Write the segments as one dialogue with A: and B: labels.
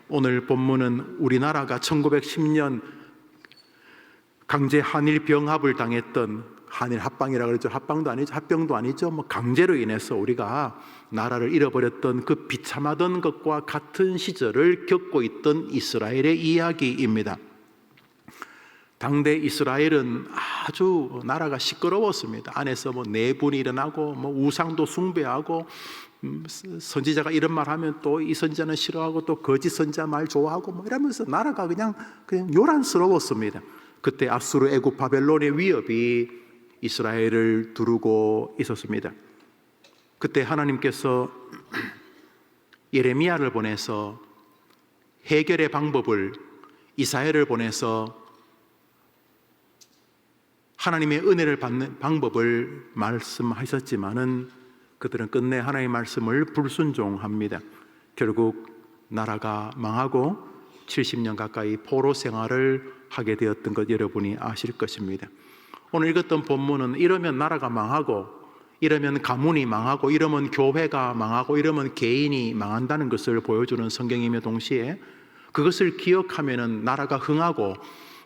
A: 오늘 본문은 우리나라가 1910년 강제 한일 병합을 당했던, 한일 합방이라고 그러죠. 합방도 아니죠, 합병도 아니죠. 강제로 인해서 우리가 나라를 잃어버렸던 그 비참하던 것과 같은 시절을 겪고 있던 이스라엘의 이야기입니다. 당대 이스라엘은 아주 나라가 시끄러웠습니다. 안에서 내분이 일어나고 우상도 숭배하고, 선지자가 이런 말 하면 또 이 선지자는 싫어하고, 또 거짓 선지자 말 좋아하고 이러면서 나라가 그냥 요란스러웠습니다. 그때 아수르, 애굽, 바벨론의 위협이 이스라엘을 두르고 있었습니다. 그때 하나님께서 예레미야를 보내서 해결의 방법을, 이사야를 보내서 하나님의 은혜를 받는 방법을 말씀하셨지만은 그들은 끝내 하나님의 말씀을 불순종합니다. 결국 나라가 망하고 70년 가까이 포로 생활을 하게 되었던 것 여러분이 아실 것입니다. 오늘 읽었던 본문은 이러면 나라가 망하고, 이러면 가문이 망하고, 이러면 교회가 망하고, 이러면 개인이 망한다는 것을 보여주는 성경이며 동시에 그것을 기억하면은 나라가 흥하고,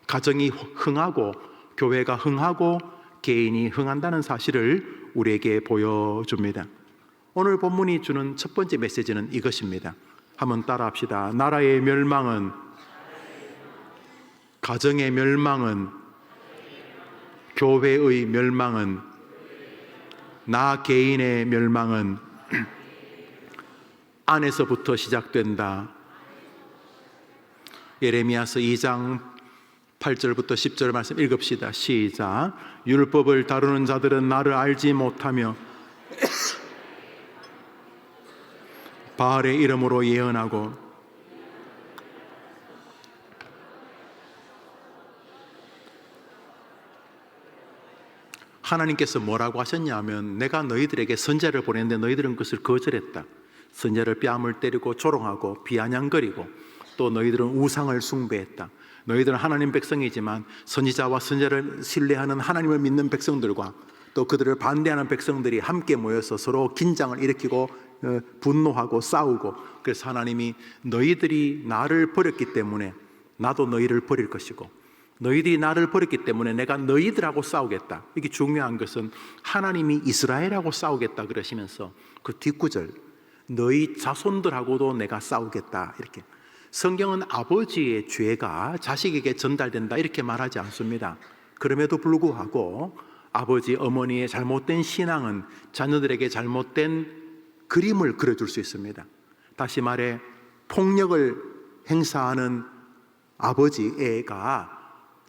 A: 가정이 흥하고, 교회가 흥하고, 개인이 흥한다는 사실을 우리에게 보여줍니다. 오늘 본문이 주는 첫 번째 메시지는 이것입니다. 한번 따라합시다. 나라의 멸망은, 가정의 멸망은, 교회의 멸망은, 나 개인의 멸망은 안에서부터 시작된다. 예레미야서 2장 8절부터 10절 말씀 읽읍시다. 시작. 율법을 다루는 자들은 나를 알지 못하며 바알의 이름으로 예언하고, 하나님께서 뭐라고 하셨냐면, 내가 너희들에게 선지자를 보냈는데 너희들은 그것을 거절했다. 선지자를 뺨을 때리고 조롱하고 비아냥거리고, 또 너희들은 우상을 숭배했다. 너희들은 하나님 백성이지만 선지자와 선지자를 신뢰하는 하나님을 믿는 백성들과 또 그들을 반대하는 백성들이 함께 모여서 서로 긴장을 일으키고 분노하고 싸우고, 그래서 하나님이 너희들이 나를 버렸기 때문에 나도 너희를 버릴 것이고, 너희들이 나를 버렸기 때문에 내가 너희들하고 싸우겠다. 이게 중요한 것은 하나님이 이스라엘하고 싸우겠다 그러시면서 그 뒷구절, 너희 자손들하고도 내가 싸우겠다, 이렇게. 성경은 아버지의 죄가 자식에게 전달된다 이렇게 말하지 않습니다. 그럼에도 불구하고 아버지, 어머니의 잘못된 신앙은 자녀들에게 잘못된 그림을 그려줄 수 있습니다. 다시 말해, 폭력을 행사하는 아버지가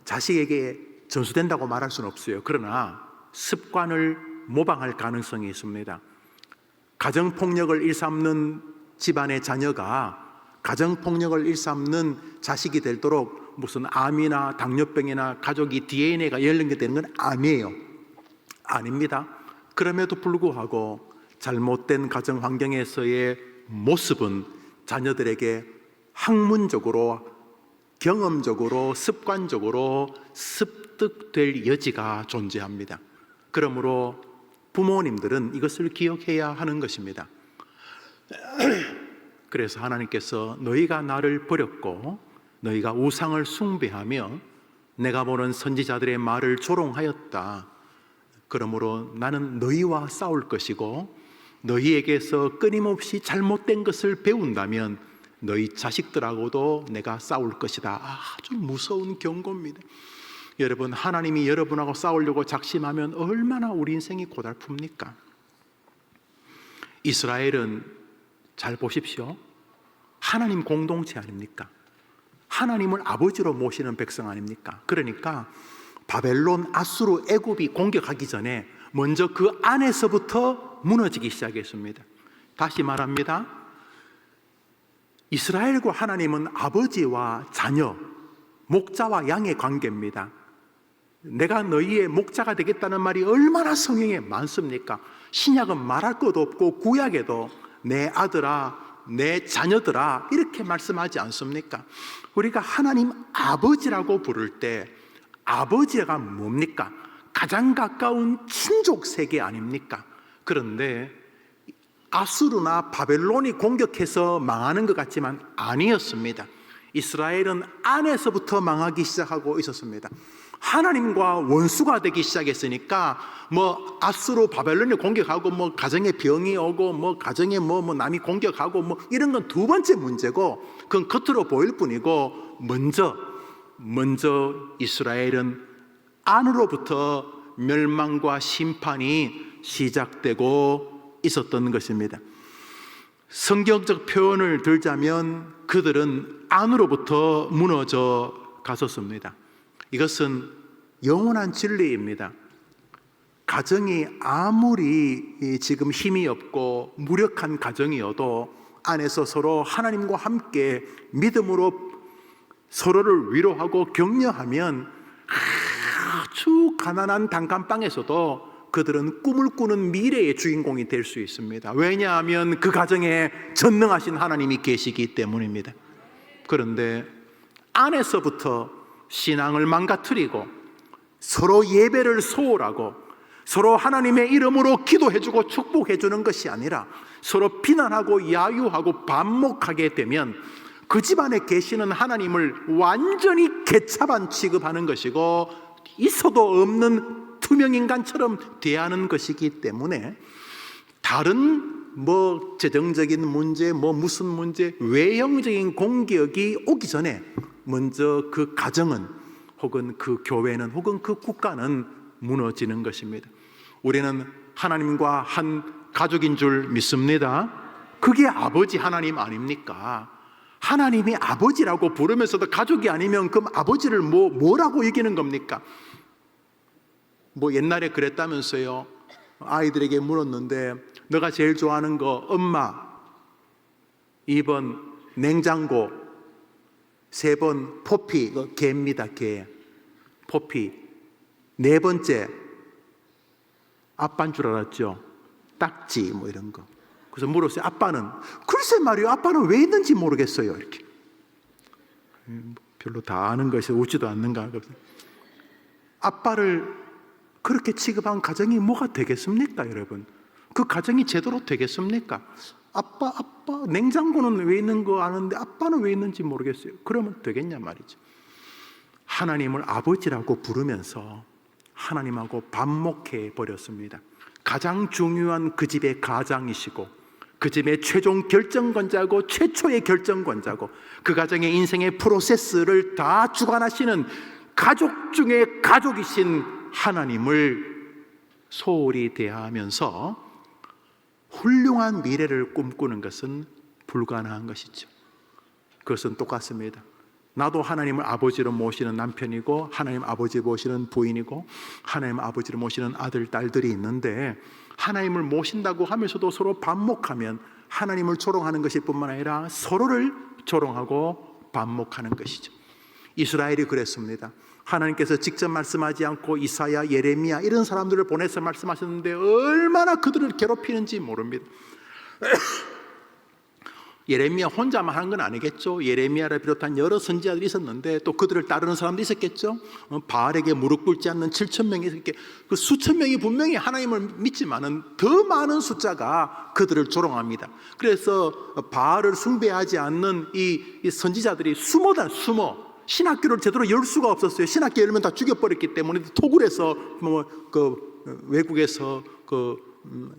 A: 자식에게 전수된다고 말할 수는 없어요. 그러나 습관을 모방할 가능성이 있습니다. 가정폭력을 일삼는 집안의 자녀가 가정폭력을 일삼는 자식이 되도록 무슨 암이나 당뇨병이나 가족이 DNA가 연결되는 건 아니에요. 아닙니다. 그럼에도 불구하고 잘못된 가정 환경에서의 모습은 자녀들에게 학문적으로, 경험적으로, 습관적으로 습득될 여지가 존재합니다. 그러므로 부모님들은 이것을 기억해야 하는 것입니다. 그래서 하나님께서 너희가 나를 버렸고 너희가 우상을 숭배하며 내가 보는 선지자들의 말을 조롱하였다. 그러므로 나는 너희와 싸울 것이고, 너희에게서 끊임없이 잘못된 것을 배운다면 너희 자식들하고도 내가 싸울 것이다. 아주 무서운 경고입니다. 여러분, 하나님이 여러분하고 싸우려고 작심하면 얼마나 우리 인생이 고달픕니까? 이스라엘은 잘 보십시오. 하나님 공동체 아닙니까? 하나님을 아버지로 모시는 백성 아닙니까? 그러니까 바벨론, 아수르, 애굽이 공격하기 전에 먼저 그 안에서부터 무너지기 시작했습니다. 다시 말합니다. 이스라엘과 하나님은 아버지와 자녀, 목자와 양의 관계입니다. 내가 너희의 목자가 되겠다는 말이 얼마나 성경에 많습니까? 신약은 말할 것도 없고 구약에도 내 아들아, 내 자녀들아 이렇게 말씀하지 않습니까? 우리가 하나님 아버지라고 부를 때 아버지가 뭡니까? 가장 가까운 친족 세계 아닙니까? 그런데 아수르나 바벨론이 공격해서 망하는 것 같지만 아니었습니다. 이스라엘은 안에서부터 망하기 시작하고 있었습니다. 하나님과 원수가 되기 시작했으니까 아수르 바벨론이 공격하고 가정에 병이 오고 가정에 남이 공격하고 이런 건 두 번째 문제고, 그건 겉으로 보일 뿐이고, 먼저 이스라엘은 안으로부터 멸망과 심판이 시작되고 있었던 것입니다. 성경적 표현을 들자면 그들은 안으로부터 무너져 갔었습니다. 이것은 영원한 진리입니다. 가정이 아무리 지금 힘이 없고 무력한 가정이어도 안에서 서로 하나님과 함께 믿음으로 서로를 위로하고 격려하면 아주 가난한 단칸방에서도 그들은 꿈을 꾸는 미래의 주인공이 될 수 있습니다. 왜냐하면 그 가정에 전능하신 하나님이 계시기 때문입니다. 그런데 안에서부터 신앙을 망가뜨리고 서로 예배를 소홀하고 서로 하나님의 이름으로 기도해주고 축복해주는 것이 아니라 서로 비난하고 야유하고 반목하게 되면 그 집안에 계시는 하나님을 완전히 개차반 취급하는 것이고 있어도 없는 투명인간처럼 대하는 것이기 때문에 다른 재정적인 문제, 무슨 문제, 외형적인 공격이 오기 전에 먼저 그 가정은, 혹은 그 교회는, 혹은 그 국가는 무너지는 것입니다. 우리는 하나님과 한 가족인 줄 믿습니다. 그게 아버지 하나님 아닙니까? 하나님이 아버지라고 부르면서도 가족이 아니면 그럼 아버지를 뭐라고 이기는 겁니까? 옛날에 그랬다면서요. 아이들에게 물었는데 너가 제일 좋아하는 거 엄마, 2번 냉장고, 3번 포피, 개입니다, 개. 포피. 4번째 아빠인 줄 알았죠. 딱지 이런 거. 그래서 물었어요. 아빠는? 글쎄 말이요, 아빠는 왜 있는지 모르겠어요. 이렇게. 별로 다 아는 것이 웃지도 않는가. 아빠를 그렇게 취급한 가정이 뭐가 되겠습니까, 여러분? 그 가정이 제대로 되겠습니까? 아빠, 냉장고는 왜 있는 거 아는데 아빠는 왜 있는지 모르겠어요. 그러면 되겠냐 말이죠. 하나님을 아버지라고 부르면서 하나님하고 반목해 버렸습니다. 가장 중요한 그 집의 가장이시고 그 집의 최종 결정권자고 최초의 결정권자고 그 가정의 인생의 프로세스를 다 주관하시는 가족 중에 가족이신 하나님을 소홀히 대하면서 훌륭한 미래를 꿈꾸는 것은 불가능한 것이죠. 그것은 똑같습니다. 나도 하나님을 아버지로 모시는 남편이고 하나님 아버지 모시는 부인이고 하나님 아버지를 모시는 아들, 딸들이 있는데 하나님을 모신다고 하면서도 서로 반목하면 하나님을 조롱하는 것일 뿐만 아니라 서로를 조롱하고 반목하는 것이죠. 이스라엘이 그랬습니다. 하나님께서 직접 말씀하지 않고 이사야, 예레미야 이런 사람들을 보내서 말씀하셨는데 얼마나 그들을 괴롭히는지 모릅니다. 예레미야 혼자만 한 건 아니겠죠. 예레미야를 비롯한 여러 선지자들이 있었는데 또 그들을 따르는 사람도 있었겠죠. 바알에게 무릎 꿇지 않는 7천 명이 이렇게 그 수천 명이 분명히 하나님을 믿지만은 더 많은 숫자가 그들을 조롱합니다. 그래서 바알을 숭배하지 않는 이 선지자들이 숨어 신학교를 제대로 열 수가 없었어요. 신학교 열면 다 죽여버렸기 때문에 토굴에서 외국에서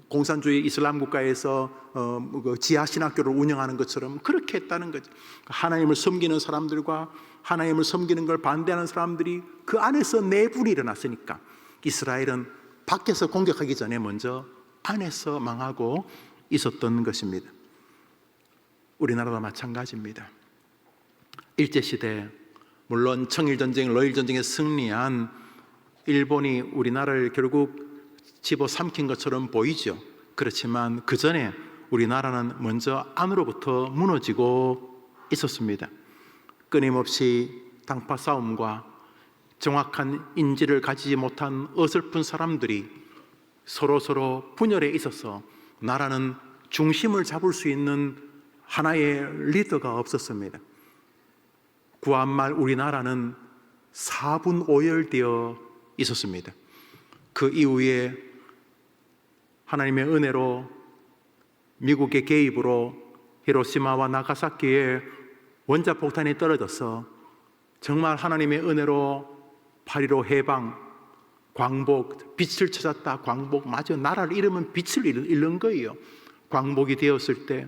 A: 공산주의 이슬람 국가에서 지하 신학교를 운영하는 것처럼 그렇게 했다는 거죠. 하나님을 섬기는 사람들과 하나님을 섬기는 걸 반대하는 사람들이 그 안에서 내분이 일어났으니까 이스라엘은 밖에서 공격하기 전에 먼저 안에서 망하고 있었던 것입니다. 우리나라도 마찬가지입니다. 일제시대 물론 청일전쟁, 러일전쟁에 승리한 일본이 우리나라를 결국 집어삼킨 것처럼 보이죠. 그렇지만 그 전에 우리나라는 먼저 안으로부터 무너지고 있었습니다. 끊임없이 당파 싸움과 정확한 인지를 가지지 못한 어설픈 사람들이 서로 분열에 있어서 나라는 중심을 잡을 수 있는 하나의 리더가 없었습니다. 구한말 우리나라는 4분 오열되어 있었습니다. 그 이후에 하나님의 은혜로 미국의 개입으로 히로시마와 나가사키에 원자폭탄이 떨어져서 정말 하나님의 은혜로 8.15 해방, 광복, 빛을 찾았다. 광복, 맞아. 나라를 잃으면 빛을 잃는 거예요. 광복이 되었을 때,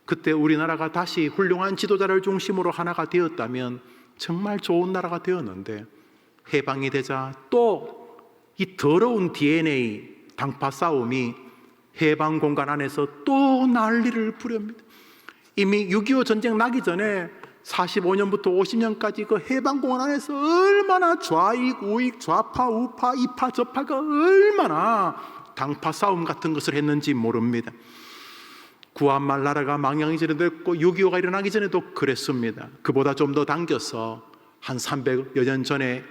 A: 그때 우리나라가 다시 훌륭한 지도자를 중심으로 하나가 되었다면 정말 좋은 나라가 되었는데, 해방이 되자 또 이 더러운 DNA, 당파 싸움이 해방 공간 안에서 또 난리를 부립니다. 이미 6.25 전쟁 나기 전에 45년부터 50년까지 그 해방 공간 안에서 얼마나 좌익, 우익, 좌파, 우파, 이파, 저파가 얼마나 당파 싸움 같은 것을 했는지 모릅니다. 구한말 나라가 망하기 전에도 했고 6.25가 일어나기 전에도 그랬습니다. 그보다 좀 더 당겨서 한 300여 년 전에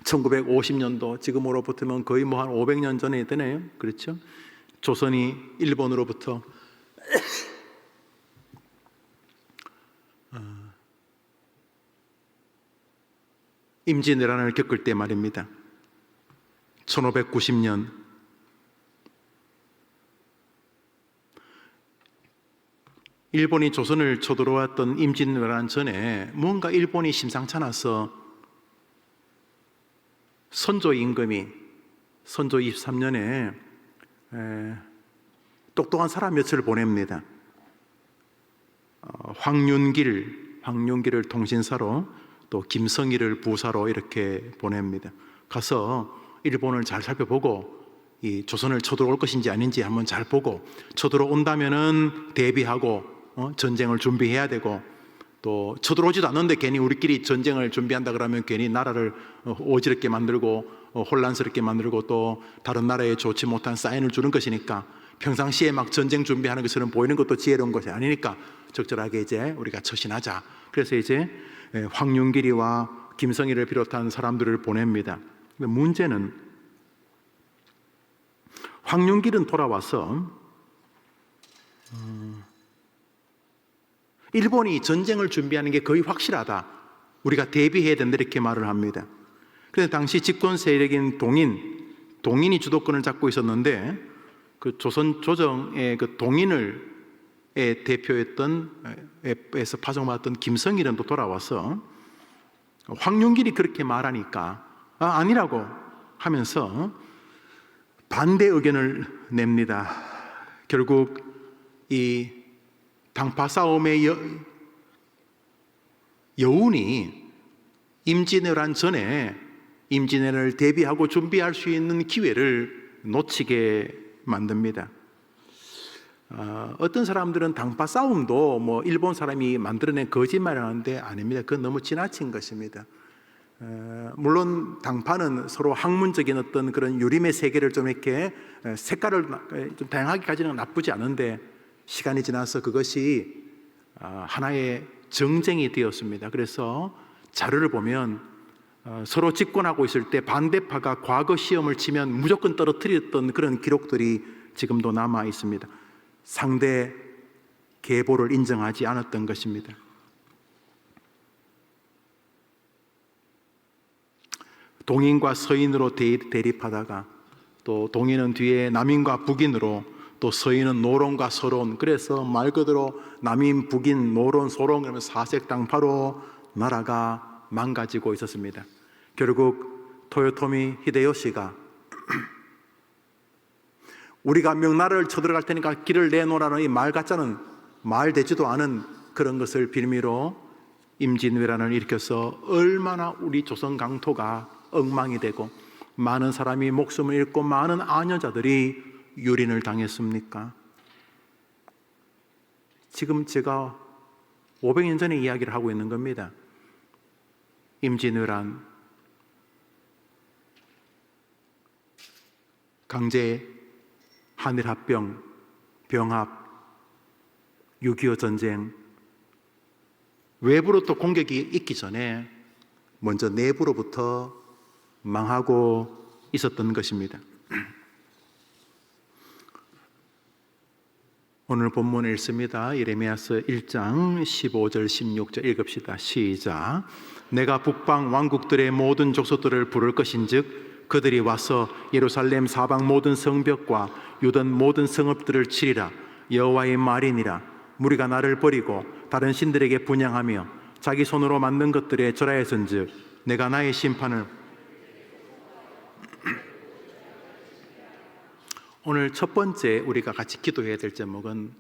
A: 1950년도, 지금으로부터면 거의 한 500년 전에 되네요. 그렇죠? 조선이 일본으로부터 임진왜란을 겪을 때 말입니다. 1590년 일본이 조선을 쳐들어왔던 임진왜란 전에 뭔가 일본이 심상치 않아서 선조 임금이 선조 23년에 똑똑한 사람 몇을 보냅니다. 황윤기를 통신사로, 또 김성희를 부사로 이렇게 보냅니다. 가서 일본을 잘 살펴보고 이 조선을 쳐들어올 것인지 아닌지 한번 잘 보고, 쳐들어온다면은 대비하고 전쟁을 준비해야 되고, 또 쳐들어오지도 않는데 괜히 우리끼리 전쟁을 준비한다 그러면 괜히 나라를 어지럽게 만들고 혼란스럽게 만들고 또 다른 나라에 좋지 못한 사인을 주는 것이니까, 평상시에 막 전쟁 준비하는 것처럼 보이는 것도 지혜로운 것이 아니니까 적절하게 이제 우리가 처신하자. 그래서 이제 황윤길이와 김성희를 비롯한 사람들을 보냅니다. 근데 문제는 황윤길은 돌아와서 일본이 전쟁을 준비하는 게 거의 확실하다, 우리가 대비해야 된다, 이렇게 말을 합니다. 그래서 당시 집권 세력인 동인이 주도권을 잡고 있었는데, 그 조선 조정의 그 동인을 대표했던 에서 파송받았던 김성일은 또 돌아와서 황윤길이 그렇게 말하니까 아니라고 하면서 반대 의견을 냅니다. 결국 이 당파 싸움의 여운이 임진왜란 전에 임진왜란을 대비하고 준비할 수 있는 기회를 놓치게 만듭니다. 어떤 사람들은 당파 싸움도 뭐 일본 사람이 만들어낸 거짓말을 하는데 아닙니다. 그건 너무 지나친 것입니다. 물론 당파는 서로 학문적인 어떤 그런 유림의 세계를 좀 이렇게 색깔을 좀 다양하게 가지는 나쁘지 않은데, 시간이 지나서 그것이 하나의 정쟁이 되었습니다. 그래서 자료를 보면 서로 집권하고 있을 때 반대파가 과거 시험을 치면 무조건 떨어뜨렸던 그런 기록들이 지금도 남아 있습니다. 상대 계보를 인정하지 않았던 것입니다. 동인과 서인으로 대립하다가, 또 동인은 뒤에 남인과 북인으로, 또 서인은 노론과 서론, 그래서 말 그대로 남인, 북인, 노론, 소론, 그러면 사색당파로 나라가 망가지고 있었습니다. 결국 토요토미 히데요시가 우리가 명나라를 쳐들어갈 테니까 길을 내놓으라는 이 말 같자는, 말 되지도 않은 그런 것을 빌미로 임진왜란을 일으켜서 얼마나 우리 조선 강토가 엉망이 되고 많은 사람이 목숨을 잃고 많은 아녀자들이 유린을 당했습니까? 지금 제가 500년 전의 이야기를 하고 있는 겁니다. 임진왜란, 강제 한일합병, 병합, 6.25 전쟁, 외부로 또 공격이 있기 전에 먼저 내부로부터 망하고 있었던 것입니다. 오늘 본문 읽습니다. 예레미야서 1장 15절 16절 읽읍시다. 시작. 내가 북방 왕국들의 모든 족속들을 부를 것인즉 그들이 와서 예루살렘 사방 모든 성벽과 유던 모든 성읍들을 치리라. 여호와의 말이니라. 무리가 나를 버리고 다른 신들에게 분향하며 자기 손으로 만든 것들에 절하였은즉 내가 나의 심판을. 오늘 첫 번째 우리가 같이 기도해야 될 제목은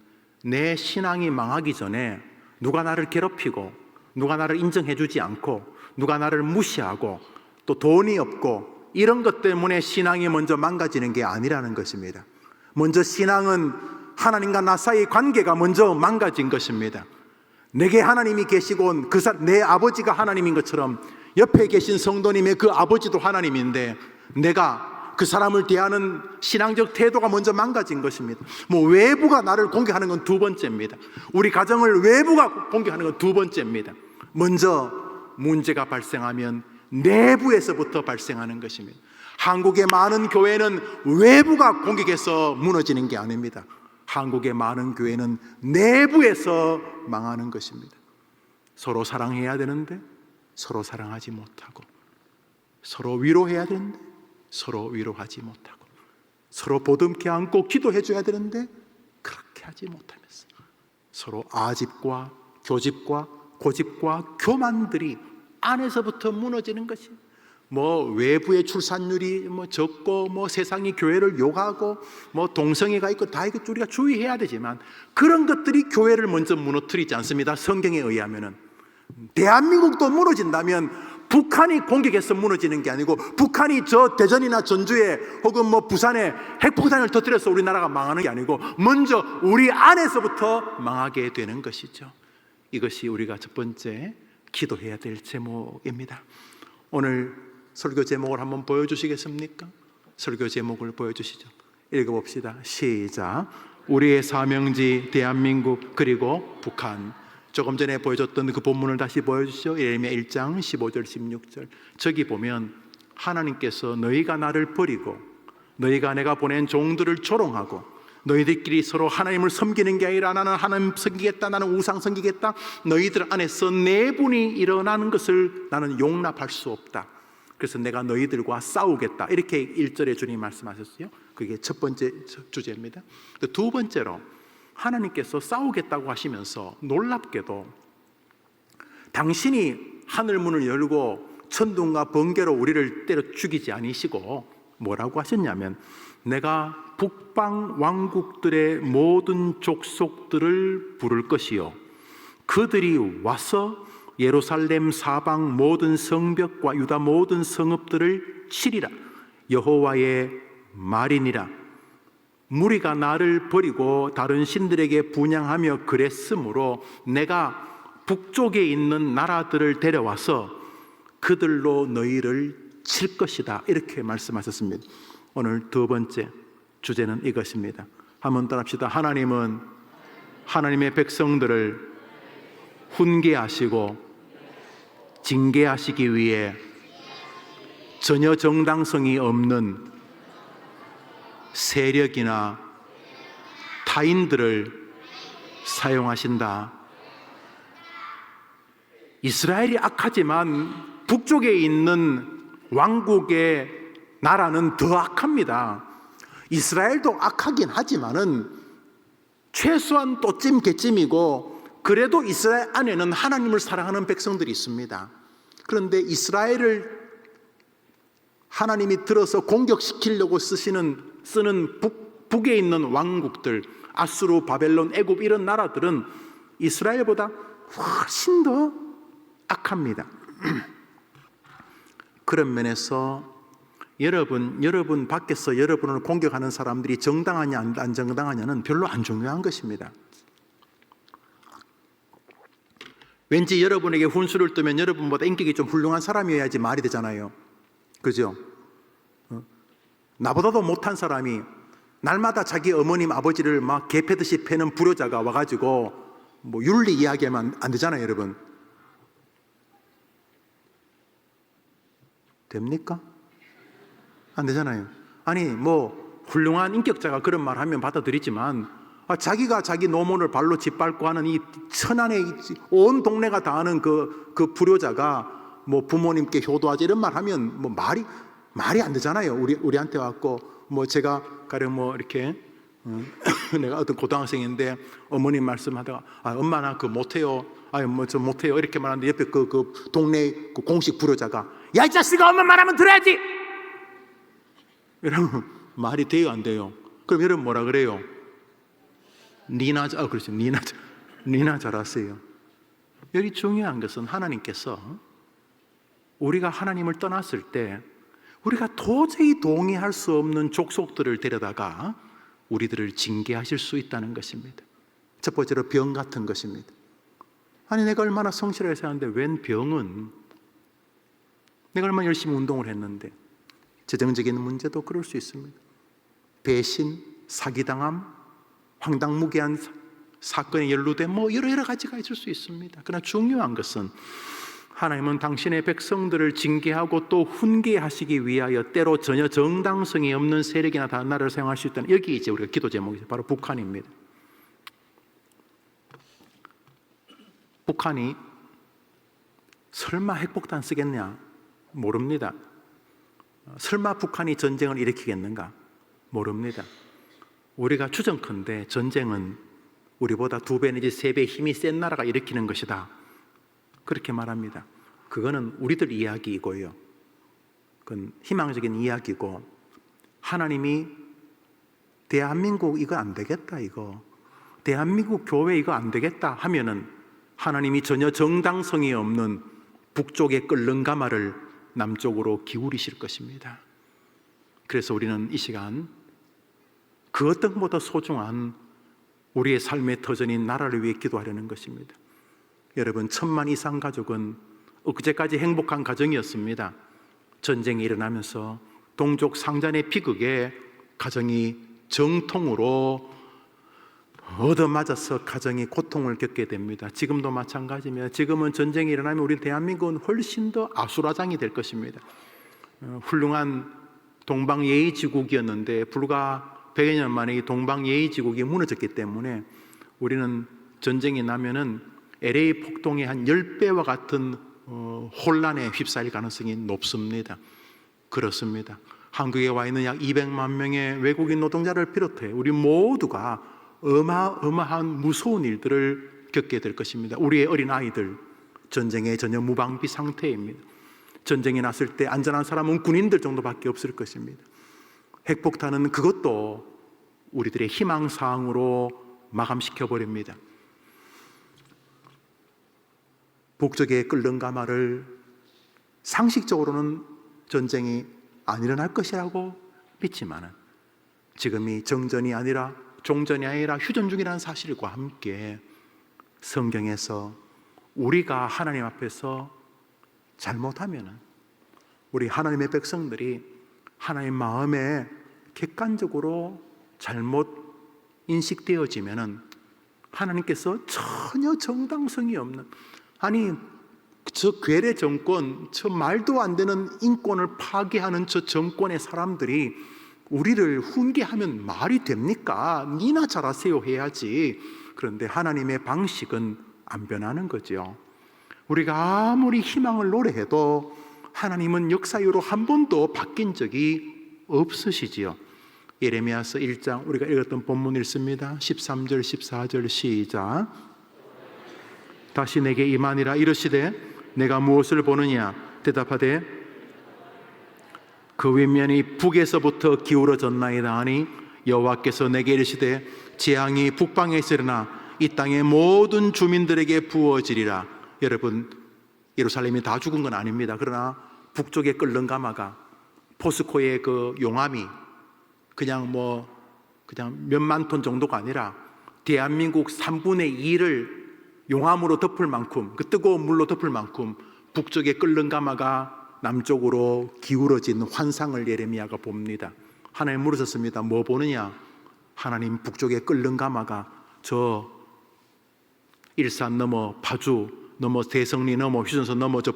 A: 내 신앙이 망하기 전에 누가 나를 괴롭히고 누가 나를 인정해주지 않고 누가 나를 무시하고 또 돈이 없고 이런 것 때문에 신앙이 먼저 망가지는 게 아니라는 것입니다. 먼저 신앙은 하나님과 나 사이의 관계가 먼저 망가진 것입니다. 내게 하나님이 계시고 내 아버지가 하나님인 것처럼 옆에 계신 성도님의 그 아버지도 하나님인데 내가 그 사람을 대하는 신앙적 태도가 먼저 망가진 것입니다. 외부가 나를 공격하는 건 두 번째입니다. 우리 가정을 외부가 공격하는 건 두 번째입니다. 먼저 문제가 발생하면 내부에서부터 발생하는 것입니다. 한국의 많은 교회는 외부가 공격해서 무너지는 게 아닙니다. 한국의 많은 교회는 내부에서 망하는 것입니다. 서로 사랑해야 되는데 서로 사랑하지 못하고, 서로 위로해야 되는데 서로 위로하지 못하고, 서로 보듬게 안고 기도해 줘야 되는데 그렇게 하지 못하면서 서로 아집과 교집과 고집과 교만들이 안에서부터 무너지는 것이, 외부의 출산율이 적고 세상이 교회를 욕하고 동성애가 있고 다 이거 우리가 주의해야 되지만 그런 것들이 교회를 먼저 무너뜨리지 않습니다. 성경에 의하면은 대한민국도 무너진다면 북한이 공격해서 무너지는 게 아니고 북한이 저 대전이나 전주에 혹은 부산에 핵폭탄을 터뜨려서 우리나라가 망하는 게 아니고 먼저 우리 안에서부터 망하게 되는 것이죠. 이것이 우리가 첫 번째 기도해야 될 제목입니다. 오늘 설교 제목을 한번 보여주시겠습니까? 설교 제목을 보여주시죠. 읽어봅시다. 시작. 우리의 사명지 대한민국 그리고 북한. 조금 전에 보여줬던 그 본문을 다시 보여주시죠. 예레미야 1장 15절 16절. 저기 보면 하나님께서 너희가 나를 버리고 너희가 내가 보낸 종들을 조롱하고 너희들끼리 서로 하나님을 섬기는 게 아니라 나는 하나님 섬기겠다, 나는 우상 섬기겠다, 너희들 안에서 내분이 일어나는 것을 나는 용납할 수 없다. 그래서 내가 너희들과 싸우겠다. 이렇게 1절에 주님 말씀하셨어요. 그게 첫 번째 주제입니다. 두 번째로 하나님께서 싸우겠다고 하시면서 놀랍게도 당신이 하늘문을 열고 천둥과 번개로 우리를 때려 죽이지 아니시고 뭐라고 하셨냐면 내가 북방 왕국들의 모든 족속들을 부를 것이요 그들이 와서 예루살렘 사방 모든 성벽과 유다 모든 성읍들을 치리라. 여호와의 말이니라. 무리가 나를 버리고 다른 신들에게 분향하며 그랬으므로 내가 북쪽에 있는 나라들을 데려와서 그들로 너희를 칠 것이다. 이렇게 말씀하셨습니다. 오늘 두 번째 주제는 이것입니다. 한번 따라합시다. 하나님은 하나님의 백성들을 훈계하시고 징계하시기 위해 전혀 정당성이 없는 세력이나 타인들을 사용하신다. 이스라엘이 악하지만 북쪽에 있는 왕국의 나라는 더 악합니다. 이스라엘도 악하긴 하지만은 최소한 또찜 개찜이고 그래도 이스라엘 안에는 하나님을 사랑하는 백성들이 있습니다. 그런데 이스라엘을 하나님이 들어서 공격시키려고 쓰는 북에 있는 왕국들, 아수르, 바벨론, 애굽 이런 나라들은 이스라엘보다 훨씬 더 악합니다. 그런 면에서 여러분 밖에서 여러분을 공격하는 사람들이 정당하냐 안 정당하냐는 별로 안 중요한 것입니다. 왠지 여러분에게 훈수를 뜨면 여러분보다 인격이 좀 훌륭한 사람이어야지 말이 되잖아요. 그죠? 나보다도 못한 사람이 날마다 자기 어머님 아버지를 막 개 패듯이 패는 불효자가 와가지고 윤리 이야기하면 안 되잖아요. 여러분 됩니까? 안 되잖아요. 아니 훌륭한 인격자가 그런 말 하면 받아들이지만 자기가 자기 노모를 발로 짓밟고 하는 이 천안에 온 동네가 다 아는 그 불효자가 부모님께 효도하지 이런 말 하면 말이 말이 안 되잖아요. 우리한테 왔고 뭐 제가 가령 뭐 이렇게 내가 어떤 고등학생인데 어머님 말씀하다가 엄마 나 그거 못해요. 뭐 저 못해요. 이렇게 말하는데 옆에 그 동네 그 공식 불효자가 야 이 자식아 엄마 말하면 들어야지. 이러면 말이 돼요 안 돼요? 그럼 여러분 뭐라 그래요? 그렇죠. 니나 잘하세요. 여기 중요한 것은 하나님께서 우리가 하나님을 떠났을 때 우리가 도저히 동의할 수 없는 족속들을 데려다가 우리들을 징계하실 수 있다는 것입니다. 첫 번째로 병 같은 것입니다. 아니 내가 얼마나 성실하게 사는데 웬 병은, 내가 얼마나 열심히 운동을 했는데. 재정적인 문제도 그럴 수 있습니다. 배신, 사기당함, 황당무계한 사건에 연루된 뭐 여러 가지가 있을 수 있습니다. 그러나 중요한 것은 하나님은 당신의 백성들을 징계하고 또 훈계하시기 위하여 때로 전혀 정당성이 없는 세력이나 다른 나라를 사용할 수 있다는, 여기 이제 우리가 기도 제목이 바로 북한입니다. 북한이 설마 핵폭탄 쓰겠냐? 모릅니다. 설마 북한이 전쟁을 일으키겠는가? 모릅니다. 우리가 추정컨대 전쟁은 우리보다 2배 내지 3배 힘이 센 나라가 일으키는 것이다, 그렇게 말합니다. 그거는 우리들 이야기이고요. 그건 희망적인 이야기고, 하나님이 대한민국 이거 안 되겠다, 이거 대한민국 교회 이거 안 되겠다 하면은 하나님이 전혀 정당성이 없는 북쪽의 끓는 가마를 남쪽으로 기울이실 것입니다. 그래서 우리는 이 시간 그 어떤 것보다 소중한 우리의 삶의 터전인 나라를 위해 기도하려는 것입니다. 여러분, 1000만 이상 가족은 엊그제까지 행복한 가정이었습니다. 전쟁이 일어나면서 동족 상잔의 비극에 가정이 정통으로 얻어맞아서 가정이 고통을 겪게 됩니다. 지금도 마찬가지입니다. 지금은 전쟁이 일어나면 우리 대한민국은 훨씬 더 아수라장이 될 것입니다. 훌륭한 동방예의지국이었는데 불과 100여 년 만에 이 동방예의지국이 무너졌기 때문에 우리는 전쟁이 나면은 LA 폭동의 한 10배와 같은 혼란에 휩싸일 가능성이 높습니다. 그렇습니다. 한국에 와 있는 약 200만 명의 외국인 노동자를 비롯해 우리 모두가 어마어마한 무서운 일들을 겪게 될 것입니다. 우리의 어린 아이들 전쟁에 전혀 무방비 상태입니다. 전쟁이 났을 때 안전한 사람은 군인들 정도밖에 없을 것입니다. 핵폭탄은 그것도 우리들의 희망사항으로 마감시켜 버립니다. 북쪽의 끓는 가마를 상식적으로는 전쟁이 안 일어날 것이라고 믿지만은 지금이 정전이 아니라 종전이 아니라 휴전 중이라는 사실과 함께 성경에서 우리가 하나님 앞에서 잘못하면은 우리 하나님의 백성들이 하나님 마음에 객관적으로 잘못 인식되어지면은 하나님께서 전혀 정당성이 없는, 아니 저 괴뢰 정권, 저 말도 안 되는 인권을 파괴하는 저 정권의 사람들이 우리를 훈계하면 말이 됩니까? 니나 잘하세요 해야지. 그런데 하나님의 방식은 안 변하는 거죠. 우리가 아무리 희망을 노래해도 하나님은 역사 이후로 한 번도 바뀐 적이 없으시지요. 예레미야서 1장 우리가 읽었던 본문 읽습니다. 13절 14절 시작. 다시 내게 임하니라 이르시되 내가 무엇을 보느냐? 대답하되 그 윗면이 북에서부터 기울어졌나이다 하니 여호와께서 내게 이르시되 재앙이 북방에 있으려나 이 땅의 모든 주민들에게 부어지리라. 여러분, 예루살렘이 다 죽은 건 아닙니다. 그러나 북쪽에 끓는 가마가, 포스코의 그 용암이 그냥 몇만 톤 정도가 아니라 대한민국 3분의 2를 용암으로 덮을 만큼, 그 뜨거운 물로 덮을 만큼 북쪽에 끓는 가마가 남쪽으로 기울어진 환상을 예레미야가 봅니다. 하나님 물으셨습니다. 뭐 보느냐? 하나님, 북쪽에 끓는 가마가 저 일산 넘어 파주 넘어 대성리 넘어 휴전선 넘어 저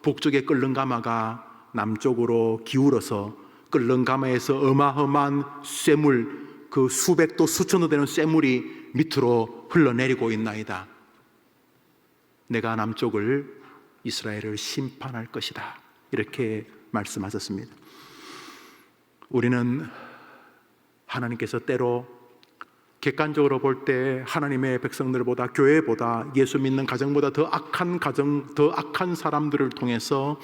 A: 북쪽에 끓는 가마가 남쪽으로 기울어서 끓는 가마에서 어마어마한 쇠물, 그 수백도 수천도 되는 쇠물이 밑으로 흘러내리고 있나이다. 내가 남쪽을 이스라엘을 심판할 것이다. 이렇게 말씀하셨습니다. 우리는 하나님께서 때로 객관적으로 볼 때 하나님의 백성들보다, 교회보다, 예수 믿는 가정보다 더 악한 가정, 더 악한 사람들을 통해서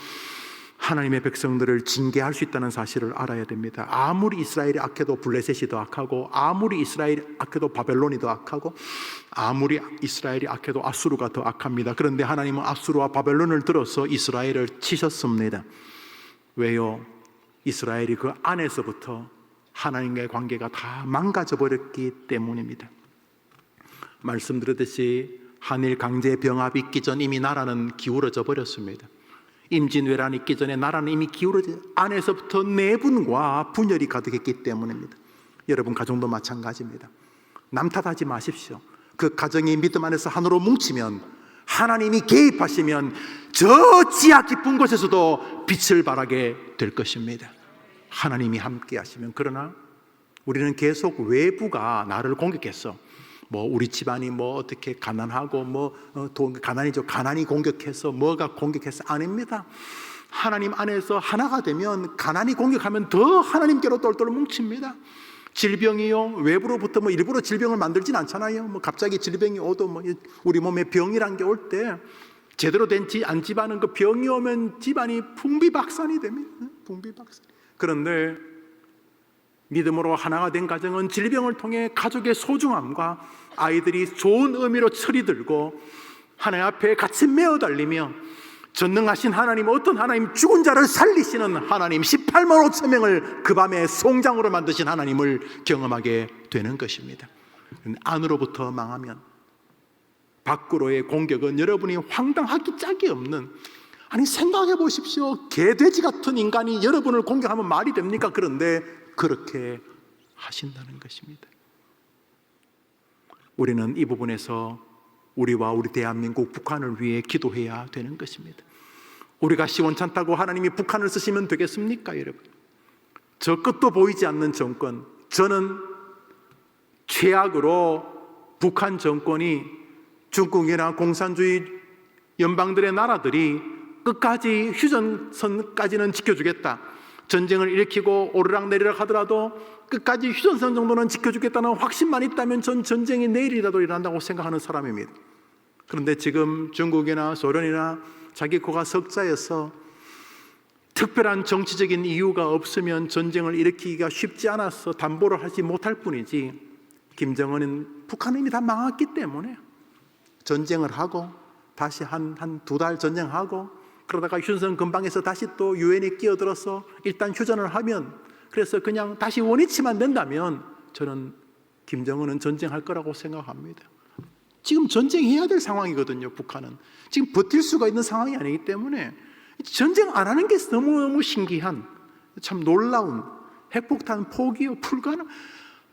A: 하나님의 백성들을 징계할 수 있다는 사실을 알아야 됩니다. 아무리 이스라엘이 악해도 블레셋이 더 악하고, 아무리 이스라엘이 악해도 바벨론이 더 악하고, 아무리 이스라엘이 악해도 아수르가 더 악합니다. 그런데 하나님은 아수르와 바벨론을 들어서 이스라엘을 치셨습니다. 왜요? 이스라엘이 그 안에서부터 하나님과의 관계가 다 망가져 버렸기 때문입니다. 말씀드렸듯이 한일 강제 병합이 있기 전 이미 나라는 기울어져 버렸습니다. 임진왜란이 있기 전에 나라는 이미 기울어져, 안에서부터 내분과 분열이 가득했기 때문입니다. 여러분 가정도 마찬가지입니다. 남 탓하지 마십시오. 그 가정이 믿음 안에서 하나로 뭉치면, 하나님이 개입하시면 저 지하 깊은 곳에서도 빛을 발하게 될 것입니다. 하나님이 함께 하시면. 그러나 우리는 계속 외부가 나를 공격했어. 우리 집안이 어떻게 가난하고 가난이죠. 가난이 공격해서 뭐가 공격해서 아닙니다. 하나님 안에서 하나가 되면 가난이 공격하면 더 하나님께로 똘똘 뭉칩니다. 질병이요, 외부로부터 일부러 질병을 만들진 않잖아요. 갑자기 질병이 오도 우리 몸에 병이란 게 올 때 제대로 된 안 집안은 그 병이 오면 집안이 풍비박산이 됩니다. 풍비박산. 그런데 믿음으로 하나가 된 가정은 질병을 통해 가족의 소중함과 아이들이 좋은 의미로 철이 들고 하나님 앞에 같이 메어 달리며 전능하신 하나님, 어떤 하나님, 죽은 자를 살리시는 하나님, 18만 5천 명을 그 밤에 송장으로 만드신 하나님을 경험하게 되는 것입니다. 안으로부터 망하면 밖으로의 공격은 여러분이 황당하기 짝이 없는, 아니 생각해 보십시오. 개돼지 같은 인간이 여러분을 공격하면 말이 됩니까? 그런데 그렇게 하신다는 것입니다. 우리는 이 부분에서 우리와 우리 대한민국, 북한을 위해 기도해야 되는 것입니다. 우리가 시원찮다고 하나님이 북한을 쓰시면 되겠습니까, 여러분? 저 끝도 보이지 않는 정권, 저는 최악으로 북한 정권이 중국이나 공산주의 연방들의 나라들이 끝까지 휴전선까지는 지켜주겠다, 전쟁을 일으키고 오르락내리락 하더라도 끝까지 휴전선 정도는 지켜주겠다는 확신만 있다면 전 전쟁이 내일이라도 일어난다고 생각하는 사람입니다. 그런데 지금 중국이나 소련이나 자기 코가 석자여서 특별한 정치적인 이유가 없으면 전쟁을 일으키기가 쉽지 않아서 담보를 하지 못할 뿐이지, 김정은은 북한은 이미 다 망했기 때문에 전쟁을 하고 다시 한 두 달 전쟁하고 그러다가 휴전선 근방에서 다시 또 유엔이 끼어들어서 일단 휴전을 하면, 그래서 그냥 다시 원위치만 된다면 저는 김정은은 전쟁할 거라고 생각합니다. 지금 전쟁해야 될 상황이거든요. 북한은 지금 버틸 수가 있는 상황이 아니기 때문에 전쟁 안 하는 게 너무너무 신기한, 참 놀라운, 핵폭탄 포기요 불가능.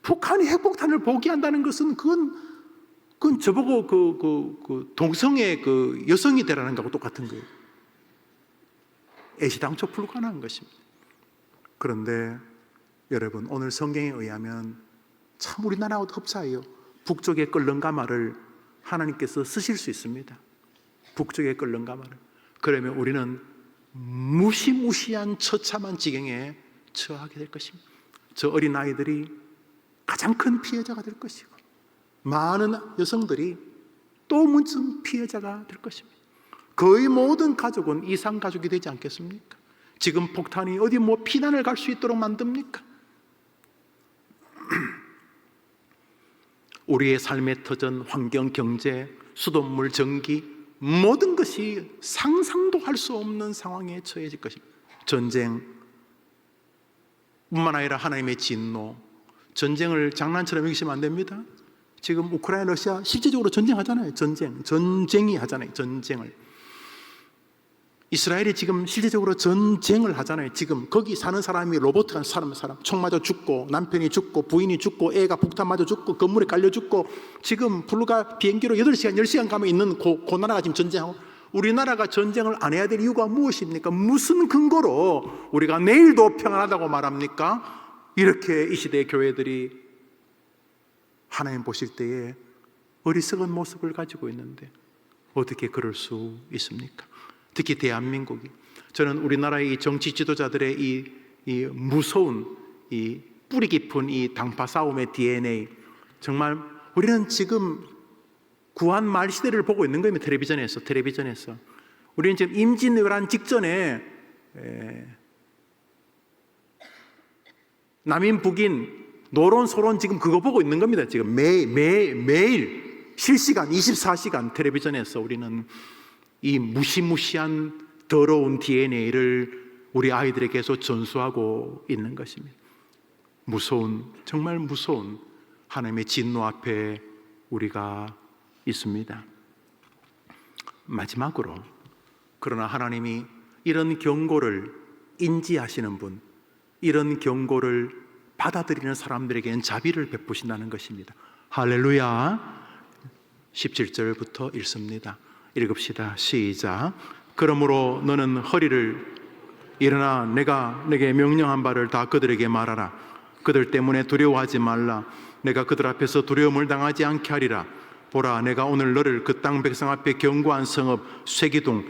A: 북한이 핵폭탄을 포기한다는 것은 그건 저보고 그 동성애 그 여성이 되라는 거하고 똑같은 거예요. 애시당초 불가능한 것입니다. 그런데 여러분, 오늘 성경에 의하면 참 우리나라하고도 흡사해요. 북쪽의 끓는 가마를 하나님께서 쓰실 수 있습니다. 북쪽의 끓는 가마를. 그러면 우리는 무시무시한 처참한 지경에 처하게 될 것입니다. 저 어린아이들이 가장 큰 피해자가 될 것이고, 많은 여성들이 또 무슨 피해자가 될 것입니다. 거의 모든 가족은 이상가족이 되지 않겠습니까? 지금 폭탄이 어디 피난을 갈 수 있도록 만듭니까? 우리의 삶의 터전, 환경, 경제, 수돗물, 전기, 모든 것이 상상도 할 수 없는 상황에 처해질 것입니다. 전쟁 뿐만 아니라 하나님의 진노, 전쟁을 장난처럼 여기시면 안 됩니다. 지금 우크라이나, 러시아 실제적으로 전쟁하잖아요. 전쟁이 하잖아요. 전쟁을. 이스라엘이 지금 실제적으로 전쟁을 하잖아요. 지금 거기 사는 사람이 로봇 사람 총 맞아 죽고, 남편이 죽고, 부인이 죽고, 애가 폭탄 맞아 죽고, 건물에 깔려 죽고, 지금 불과 비행기로 8시간 10시간 가면 있는 그 나라가 지금 전쟁하고, 우리나라가 전쟁을 안 해야 될 이유가 무엇입니까? 무슨 근거로 우리가 내일도 평안하다고 말합니까? 이렇게 이 시대의 교회들이 하나님 보실 때에 어리석은 모습을 가지고 있는데 어떻게 그럴 수 있습니까? 특히 대한민국이 저는 우리나라의 이 정치 지도자들의 이 무서운 이 뿌리 깊은 이 당파 싸움의 DNA, 정말 우리는 지금 구한 말 시대를 보고 있는 겁니다. 텔레비전에서 우리는 지금 임진왜란 직전에 남인 북인 노론 소론 지금 그거 보고 있는 겁니다. 지금 매일 실시간 24시간 텔레비전에서 우리는 이 무시무시한 더러운 DNA를 우리 아이들에게 계속 전수하고 있는 것입니다. 정말 무서운 하나님의 진노 앞에 우리가 있습니다. 마지막으로, 그러나 하나님이 이런 경고를 인지하시는 분, 이런 경고를 받아들이는 사람들에게는 자비를 베푸신다는 것입니다. 할렐루야. 17절부터 읽습니다. 읽읍시다. 시작. 그러므로 너는 허리를 일어나 내가 내게 명령한 바를 다 그들에게 말하라. 그들 때문에 두려워하지 말라. 내가 그들 앞에서 두려움을 당하지 않게 하리라. 보라, 내가 오늘 너를 그 땅 백성 앞에 견고한 성읍 쇠기둥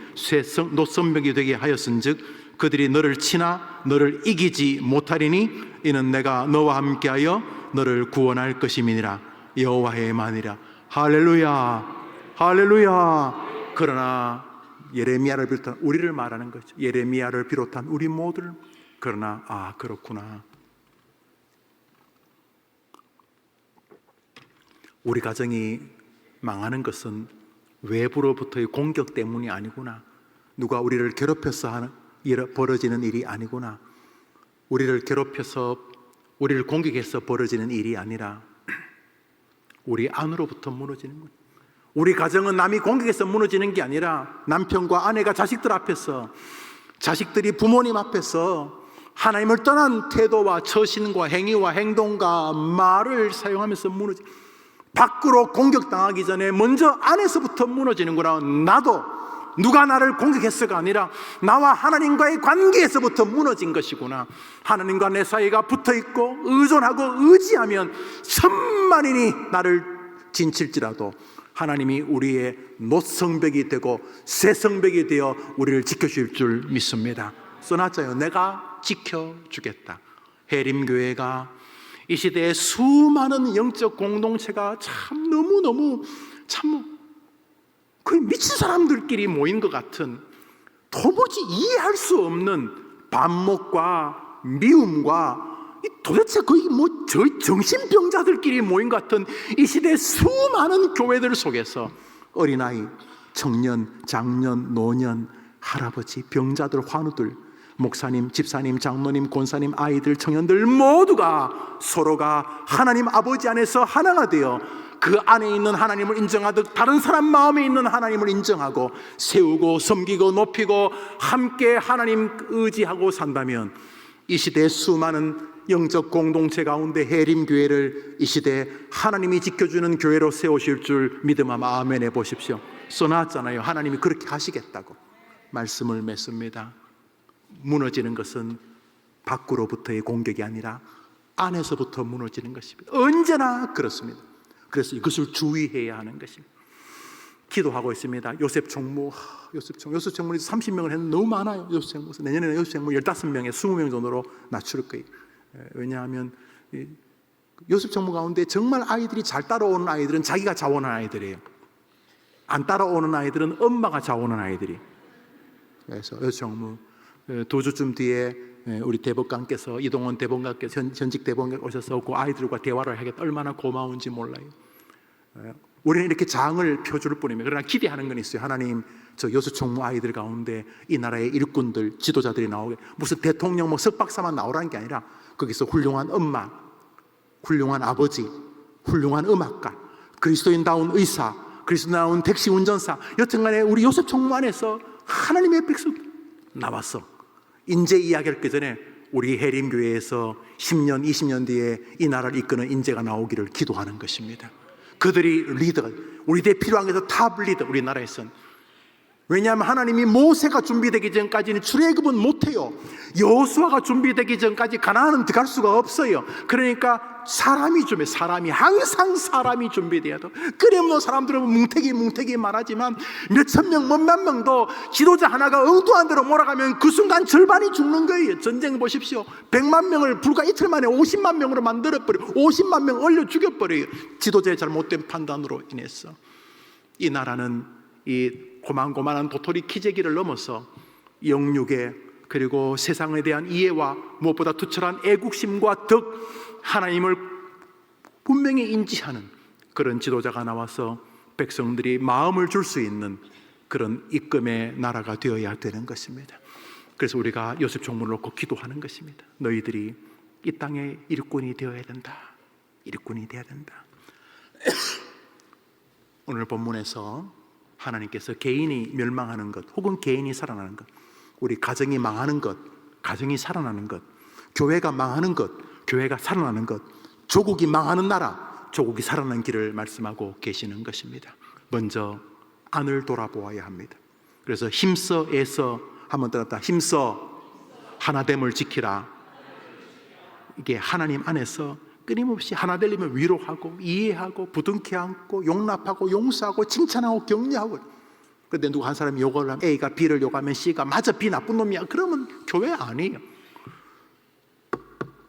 A: 노선벽이 되게 하였은즉 그들이 너를 치나 너를 이기지 못하리니 이는 내가 너와 함께하여 너를 구원할 것임이니라. 여호와의 말이라. 할렐루야. 할렐루야. 그러나 예레미야를 비롯한 우리를 말하는 거죠. 예레미야를 비롯한 우리 모두를. 그러나 그렇구나. 우리 가정이 망하는 것은 외부로부터의 공격 때문이 아니구나. 누가 우리를 괴롭혀서 벌어지는 일이 아니구나. 우리를 괴롭혀서 우리를 공격해서 벌어지는 일이 아니라 우리 안으로부터 무너지는 것. 우리 가정은 남이 공격해서 무너지는 게 아니라 남편과 아내가 자식들 앞에서, 자식들이 부모님 앞에서 하나님을 떠난 태도와 처신과 행위와 행동과 말을 사용하면서 무너지. 밖으로 공격당하기 전에 먼저 안에서부터 무너지는구나. 나도 누가 나를 공격했어가 아니라 나와 하나님과의 관계에서부터 무너진 것이구나. 하나님과 내 사이가 붙어있고 의존하고 의지하면 천만인이 나를 진칠지라도 하나님이 우리의 노성벽이 되고 새성벽이 되어 우리를 지켜줄 줄 믿습니다. 써놨잖아요. 내가 지켜주겠다. 해림교회가 이 시대에 수많은 영적 공동체가 참 너무너무 참 거의 미친 사람들끼리 모인 것 같은, 도무지 이해할 수 없는 반목과 미움과 도대체 거의 정신병자들끼리 모인 것 같은 이 시대의 수많은 교회들 속에서 어린아이, 청년, 장년, 노년, 할아버지, 병자들, 환우들, 목사님, 집사님, 장로님, 권사님, 아이들, 청년들 모두가 서로가 하나님 아버지 안에서 하나가 되어 그 안에 있는 하나님을 인정하듯 다른 사람 마음에 있는 하나님을 인정하고 세우고 섬기고 높이고 함께 하나님 의지하고 산다면 이 시대의 수많은 영적 공동체 가운데 해림교회를 이 시대에 하나님이 지켜주는 교회로 세우실 줄 믿음하며 아멘 해보십시오. 써놨잖아요. 하나님이 그렇게 하시겠다고 말씀을 맺습니다. 무너지는 것은 밖으로부터의 공격이 아니라 안에서부터 무너지는 것입니다. 언제나 그렇습니다. 그래서 이것을 주의해야 하는 것입니다. 기도하고 있습니다. 요셉 총무 30명을 했는데 너무 많아요. 요셉 총무. 내년에는 요셉 총무 15명에 20명 정도로 낮출 거예요. 왜냐하면 요셉 총무 가운데 정말 아이들이 잘 따라오는 아이들은 자기가 자원한 아이들이에요. 안 따라오는 아이들은 엄마가 자원한 아이들이. 그래서 요셉 총무 2주쯤 뒤에 우리 대법관께서, 이동원 대법관께서, 현직 대법관 오셔서 그 아이들과 대화를 하겠다. 얼마나 고마운지 몰라요. 우리는 이렇게 장을 펴줄 뿐입니다. 그러나 기대하는 건 있어요. 하나님, 저 요셉 총무 아이들 가운데 이 나라의 일꾼들, 지도자들이 나오게, 무슨 대통령 석박사만 나오라는 게 아니라 거기서 훌륭한 엄마, 훌륭한 아버지, 훌륭한 음악가, 그리스도인다운 의사, 그리스도인다운 택시 운전사, 여튼간에 우리 요셉 총무 안에서 하나님의 백성 나왔어. 인재 이야기할 그 전에 우리 해림교회에서 10년, 20년 뒤에 이 나라를 이끄는 인재가 나오기를 기도하는 것입니다. 그들이 리더, 우리 대 필요한 것은 탑 리더, 우리나라에선. 왜냐하면 하나님이 모세가 준비되기 전까지는 출애굽은 못해요. 여호수아가 준비되기 전까지 가나안은 들어갈 수가 없어요. 그러니까 사람이 항상 사람이 준비돼야 돼. 끊임없는 사람들은 뭉태기 말하지만 몇천 명, 몇만 명도 지도자 하나가 엉뚱한 대로 몰아가면 그 순간 절반이 죽는 거예요. 전쟁 보십시오. 100만 명을 불과 이틀 만에 50만 명으로 만들어버려요. 50만 명 얼려 죽여버려요. 지도자의 잘못된 판단으로 인해서. 이 나라는 이 고만고만한 도토리 키재기를 넘어서 영육에, 그리고 세상에 대한 이해와 무엇보다 투철한 애국심과 덕, 하나님을 분명히 인지하는 그런 지도자가 나와서 백성들이 마음을 줄 수 있는 그런 입금의 나라가 되어야 되는 것입니다. 그래서 우리가 요셉 총무를 놓고 기도하는 것입니다. 너희들이 이 땅의 일꾼이 되어야 된다. 일꾼이 되어야 된다. 오늘 본문에서 하나님께서 개인이 멸망하는 것, 혹은 개인이 살아나는 것, 우리 가정이 망하는 것, 가정이 살아나는 것, 교회가 망하는 것, 교회가 살아나는 것, 조국이 망하는 나라, 조국이 살아나는 길을 말씀하고 계시는 것입니다. 먼저 안을 돌아보아야 합니다. 그래서 힘써 애써 한번 들었다. 힘써 하나됨을 지키라. 이게 하나님 안에서 끊임없이 하나 되려면 위로하고 이해하고 부둥켜 안고 용납하고 용서하고 칭찬하고 격려하고. 그런데 누구 한 사람이 욕을 하면 A가 B를 욕하면 C가 맞아 B 나쁜 놈이야, 그러면 교회 아니에요.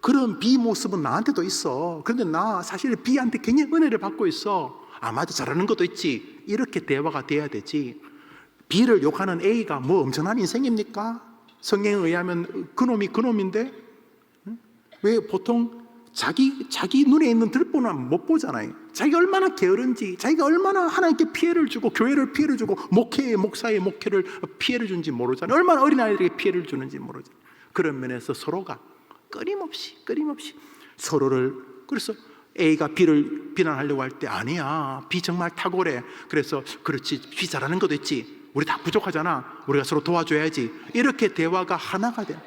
A: 그런 B 모습은 나한테도 있어. 그런데 나 사실 B한테 굉장히 은혜를 받고 있어. 아 맞아, 잘하는 것도 있지. 이렇게 대화가 돼야 되지. B를 욕하는 A가 뭐 엄청난 인생입니까? 성경에 의하면 그놈이 그놈인데 왜 보통 자기 눈에 있는 들보는 못 보잖아요. 자기가 얼마나 게으른지, 자기가 얼마나 하나님께 피해를 주고 교회를 피해를 주고 목사의 목회를 피해를 주는지 모르잖아요. 얼마나 어린아이들에게 피해를 주는지 모르잖아요. 그런 면에서 서로가 끊임없이 서로를, 그래서 A가 B를 비난하려고 할 때 아니야, B 정말 탁월해, 그래서 그렇지, B 잘하는 것도 있지, 우리 다 부족하잖아, 우리가 서로 도와줘야지, 이렇게 대화가 하나가 돼요.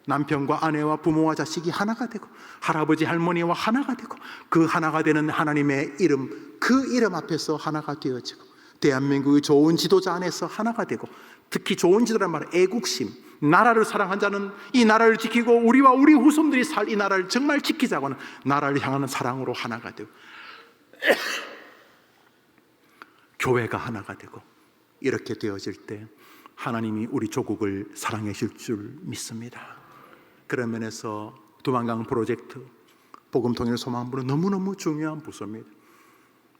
A: 남편과 아내와 부모와 자식이 하나가 되고 할아버지 할머니와 하나가 되고 그 하나가 되는 하나님의 이름, 그 이름 앞에서 하나가 되어지고 대한민국의 좋은 지도자 안에서 하나가 되고, 특히 좋은 지도란 말은 애국심, 나라를 사랑한 자는 이 나라를 지키고 우리와 우리 후손들이 살 이 나라를 정말 지키자고 하는 나라를 향하는 사랑으로 하나가 되고 교회가 하나가 되고, 이렇게 되어질 때 하나님이 우리 조국을 사랑해 주실 줄 믿습니다. 그런 면에서 두만강 프로젝트, 복음통일 소망부는 너무너무 중요한 부서입니다.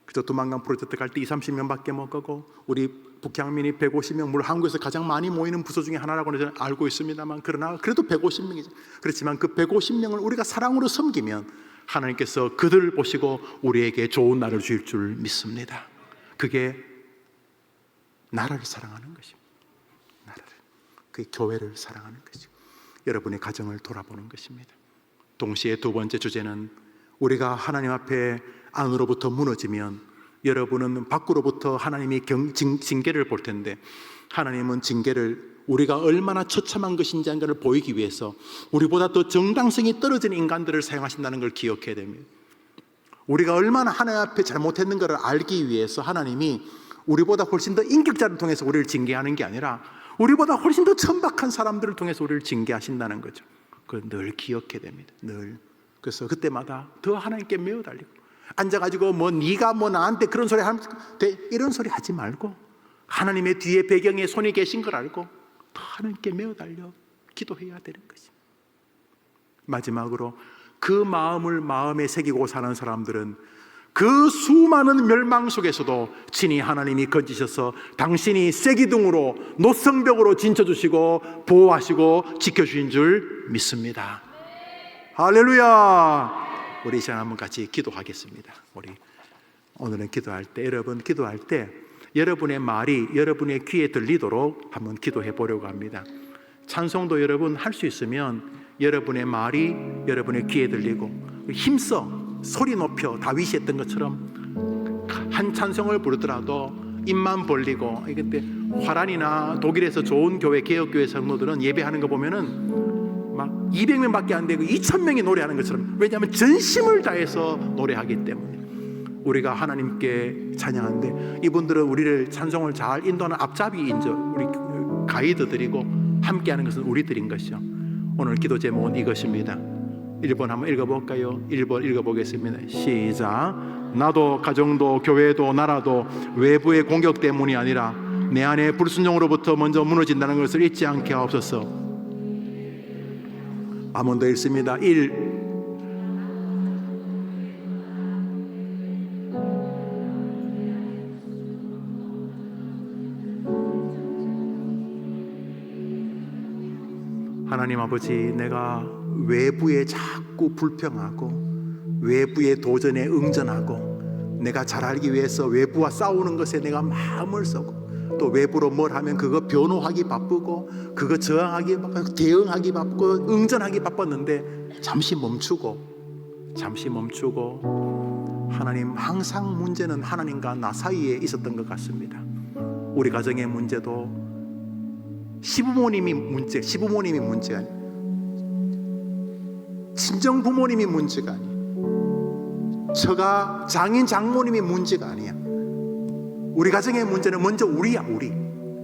A: 그저 두만강 프로젝트 갈 때 20-30명밖에 못 가고 우리 북향민이 150명, 물론 한국에서 가장 많이 모이는 부서 중에 하나라고 저는 알고 있습니다만, 그러나 그래도 150명이죠. 그렇지만 그 150명을 우리가 사랑으로 섬기면 하나님께서 그들을 보시고 우리에게 좋은 날을 주실 줄 믿습니다. 그게 나라를 사랑하는 것입니다. 나라를, 그게 교회를 사랑하는 것이고 여러분의 가정을 돌아보는 것입니다. 동시에 두 번째 주제는 우리가 하나님 앞에 안으로부터 무너지면 여러분은 밖으로부터 하나님이 징계를 볼 텐데, 하나님은 징계를 우리가 얼마나 처참한 것인지 하는 것을 보이기 위해서 우리보다 더 정당성이 떨어진 인간들을 사용하신다는 걸 기억해야 됩니다. 우리가 얼마나 하나님 앞에 잘못했는 것을 알기 위해서 하나님이 우리보다 훨씬 더 인격자를 통해서 우리를 징계하는 게 아니라 우리보다 훨씬 더 천박한 사람들을 통해서 우리를 징계하신다는 거죠. 그걸 늘 기억해야 됩니다. 늘. 그래서 그때마다 더 하나님께 매어 달리고, 앉아가지고 뭐 네가 뭐 나한테 그런 소리 하면 돼, 이런 소리 하지 말고 하나님의 뒤에 배경에 손이 계신 걸 알고 더 하나님께 매어 달려 기도해야 되는 것입니다. 마지막으로 그 마음을 마음에 새기고 사는 사람들은 그 수많은 멸망 속에서도 친히 하나님이 건지셔서 당신이 쐐기둥으로 노성벽으로 진쳐주시고 보호하시고 지켜주신 줄 믿습니다. 할렐루야. 우리 이 시간 한번 같이 기도하겠습니다. 우리 오늘은 기도할 때, 여러분 기도할 때 여러분의 말이 여러분의 귀에 들리도록 한번 기도해 보려고 합니다. 찬송도 여러분 할 수 있으면 여러분의 말이 여러분의 귀에 들리고 힘써 소리 높여 다윗이 했던 것처럼 한 찬송을 부르더라도 입만 벌리고, 그때 화란이나 독일에서 좋은 교회 개혁교회 성도들은 예배하는 거 보면은 막 200명밖에 안 되고 2000명이 노래하는 것처럼, 왜냐하면 전심을 다해서 노래하기 때문에 우리가 하나님께 찬양하는데 이분들은 우리를 찬송을 잘 인도하는 앞잡이인죠. 우리 가이드들이고 함께하는 것은 우리들인 것이죠. 오늘 기도 제목은 이것입니다. 1번 한번 읽어볼까요? 1번 읽어보겠습니다. 시작. 나도 가정도 교회도 나라도 외부의 공격 때문이 아니라 내 안에 불순종으로부터 먼저 무너진다는 것을 잊지 않게 하옵소서. 한 번 더 읽습니다. 1. 하나님 아버지, 내가 외부에 자꾸 불평하고 외부의 도전에 응전하고 내가 잘 알기 위해서 외부와 싸우는 것에 내가 마음을 쓰고 또 외부로 뭘 하면 그거 변호하기 바쁘고 그거 저항하기 바쁘고 대응하기 바쁘고 응전하기 바빴는데 잠시 멈추고 하나님, 항상 문제는 하나님과 나 사이에 있었던 것 같습니다. 우리 가정의 문제도 시부모님이 문제가 아니에요. 친정 부모님이 문제가 아니에요. 처가 장인 장모님이 문제가 아니야. 우리 가정의 문제는 먼저 우리야, 우리.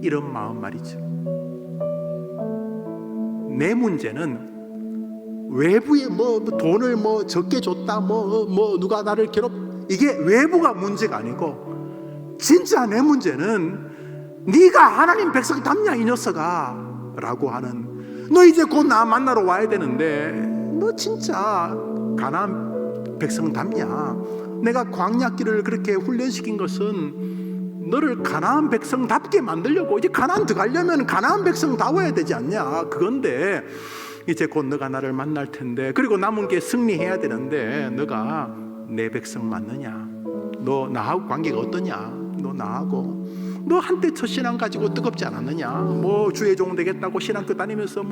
A: 이런 마음 말이죠. 내 문제는 외부에 돈을 적게 줬다, 누가 나를 이게 외부가 문제가 아니고 진짜 내 문제는 네가 하나님 백성 답냐 이 녀석아 라고 하는, 너 이제 곧 나 만나러 와야 되는데 너 진짜 가나안 백성 답냐? 내가 광야길을 그렇게 훈련시킨 것은 너를 가나안 백성답게 만들려고, 이제 가나안 들어가려면 가나안 백성다워야 되지 않냐, 그건데 이제 곧 너가 나를 만날 텐데, 그리고 남은 게 승리해야 되는데 너가 내 백성 맞느냐? 너 나하고 관계가 어떠냐? 너 나하고 너 한때 첫 신앙 가지고 뜨겁지 않았느냐? 주의 종 되겠다고 신학교 다니면서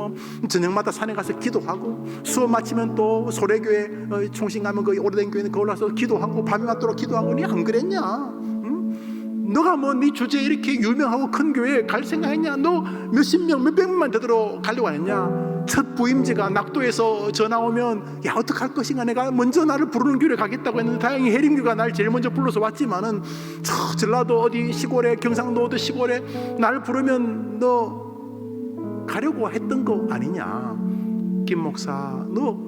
A: 저녁마다 산에 가서 기도하고 수업 마치면 또 소래교회 총신 가면 그 오래된 교회는 거기 올라서 기도하고 밤이 맞도록 기도하고, 니 안 그랬냐? 응? 너가 네 주제에 이렇게 유명하고 큰 교회에 갈 생각했냐? 너 몇십 명 몇백 명만 되도록 가려고 했냐? 첫 부임제가 낙도에서 전화 오면 야 어떡할 것인가, 내가 먼저 나를 부르는 교회에 가겠다고 했는데 다행히 해림교가 날 제일 먼저 불러서 왔지만은 저 전라도 어디 시골에, 경상도 어디 시골에 날 부르면 너 가려고 했던 거 아니냐? 김 목사, 너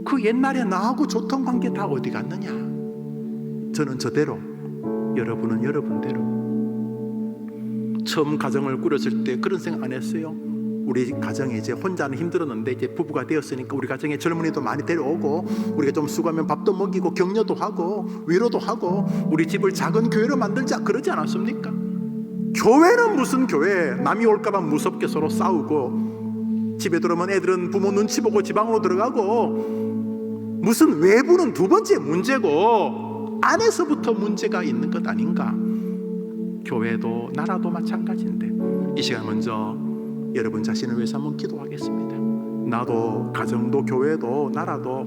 A: 그 옛날에 나하고 좋던 관계 다 어디 갔느냐? 저는 저대로, 여러분은 여러분대로. 처음 가정을 꾸렸을 때 그런 생각 안 했어요? 우리 가정에 이제 혼자는 힘들었는데 이제 부부가 되었으니까 우리 가정에 젊은이도 많이 데려오고 우리가 좀 수고하면 밥도 먹이고 격려도 하고 위로도 하고 우리 집을 작은 교회로 만들자, 그러지 않았습니까? 교회는 무슨 교회, 남이 올까봐 무섭게 서로 싸우고 집에 들어오면 애들은 부모 눈치 보고 지방으로 들어가고, 무슨 외부는 두 번째 문제고 안에서부터 문제가 있는 것 아닌가? 교회도 나라도 마찬가지인데 이 시간 먼저 여러분 자신을 위해서 한번 기도하겠습니다. 나도 가정도 교회도 나라도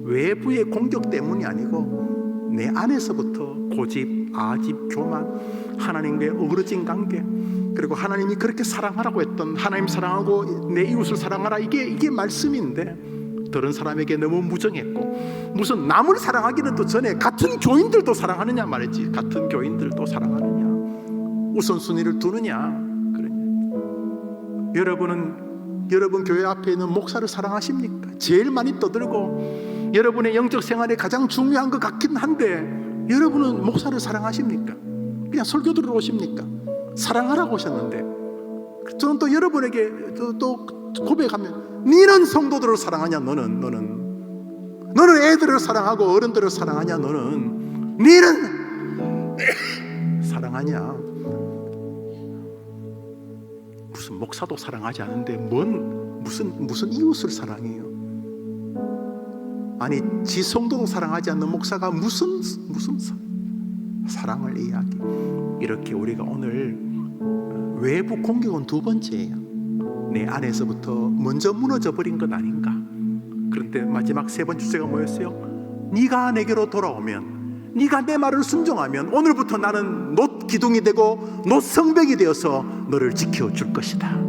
A: 외부의 공격 때문이 아니고 내 안에서부터 고집, 아집, 교만, 하나님과의 어그러진 관계, 그리고 하나님이 그렇게 사랑하라고 했던 하나님 사랑하고 내 이웃을 사랑하라, 이게 말씀인데 다른 사람에게 너무 무정했고, 무슨 남을 사랑하기는 또 전에 같은 교인들도 사랑하느냐 말이지. 같은 교인들도 사랑하느냐, 우선순위를 두느냐. 여러분 교회 앞에 있는 목사를 사랑하십니까? 제일 많이 떠들고 여러분의 영적 생활에 가장 중요한 것 같긴 한데 여러분은 목사를 사랑하십니까? 그냥 설교 들으러 오십니까? 사랑하라고 오셨는데, 저는 또 여러분에게 또 고백하면, 니는 성도들을 사랑하냐? 너는 애들을 사랑하고 어른들을 사랑하냐? 니는 사랑하냐? 무슨 목사도 사랑하지 않은데 무슨 이웃을 사랑해요? 아니 지 성도도 사랑하지 않는 목사가 무슨 사랑을 이야기? 이렇게 우리가 오늘 외부 공격은 두 번째예요. 내 안에서부터 먼저 무너져 버린 것 아닌가? 그런데 마지막 세 번째 주제가 뭐였어요? 네가 내게로 돌아오면, 네가 내 말을 순종하면 오늘부터 나는 놋 기둥이 되고 놋 성벽이 되어서 너를 지켜줄 것이다.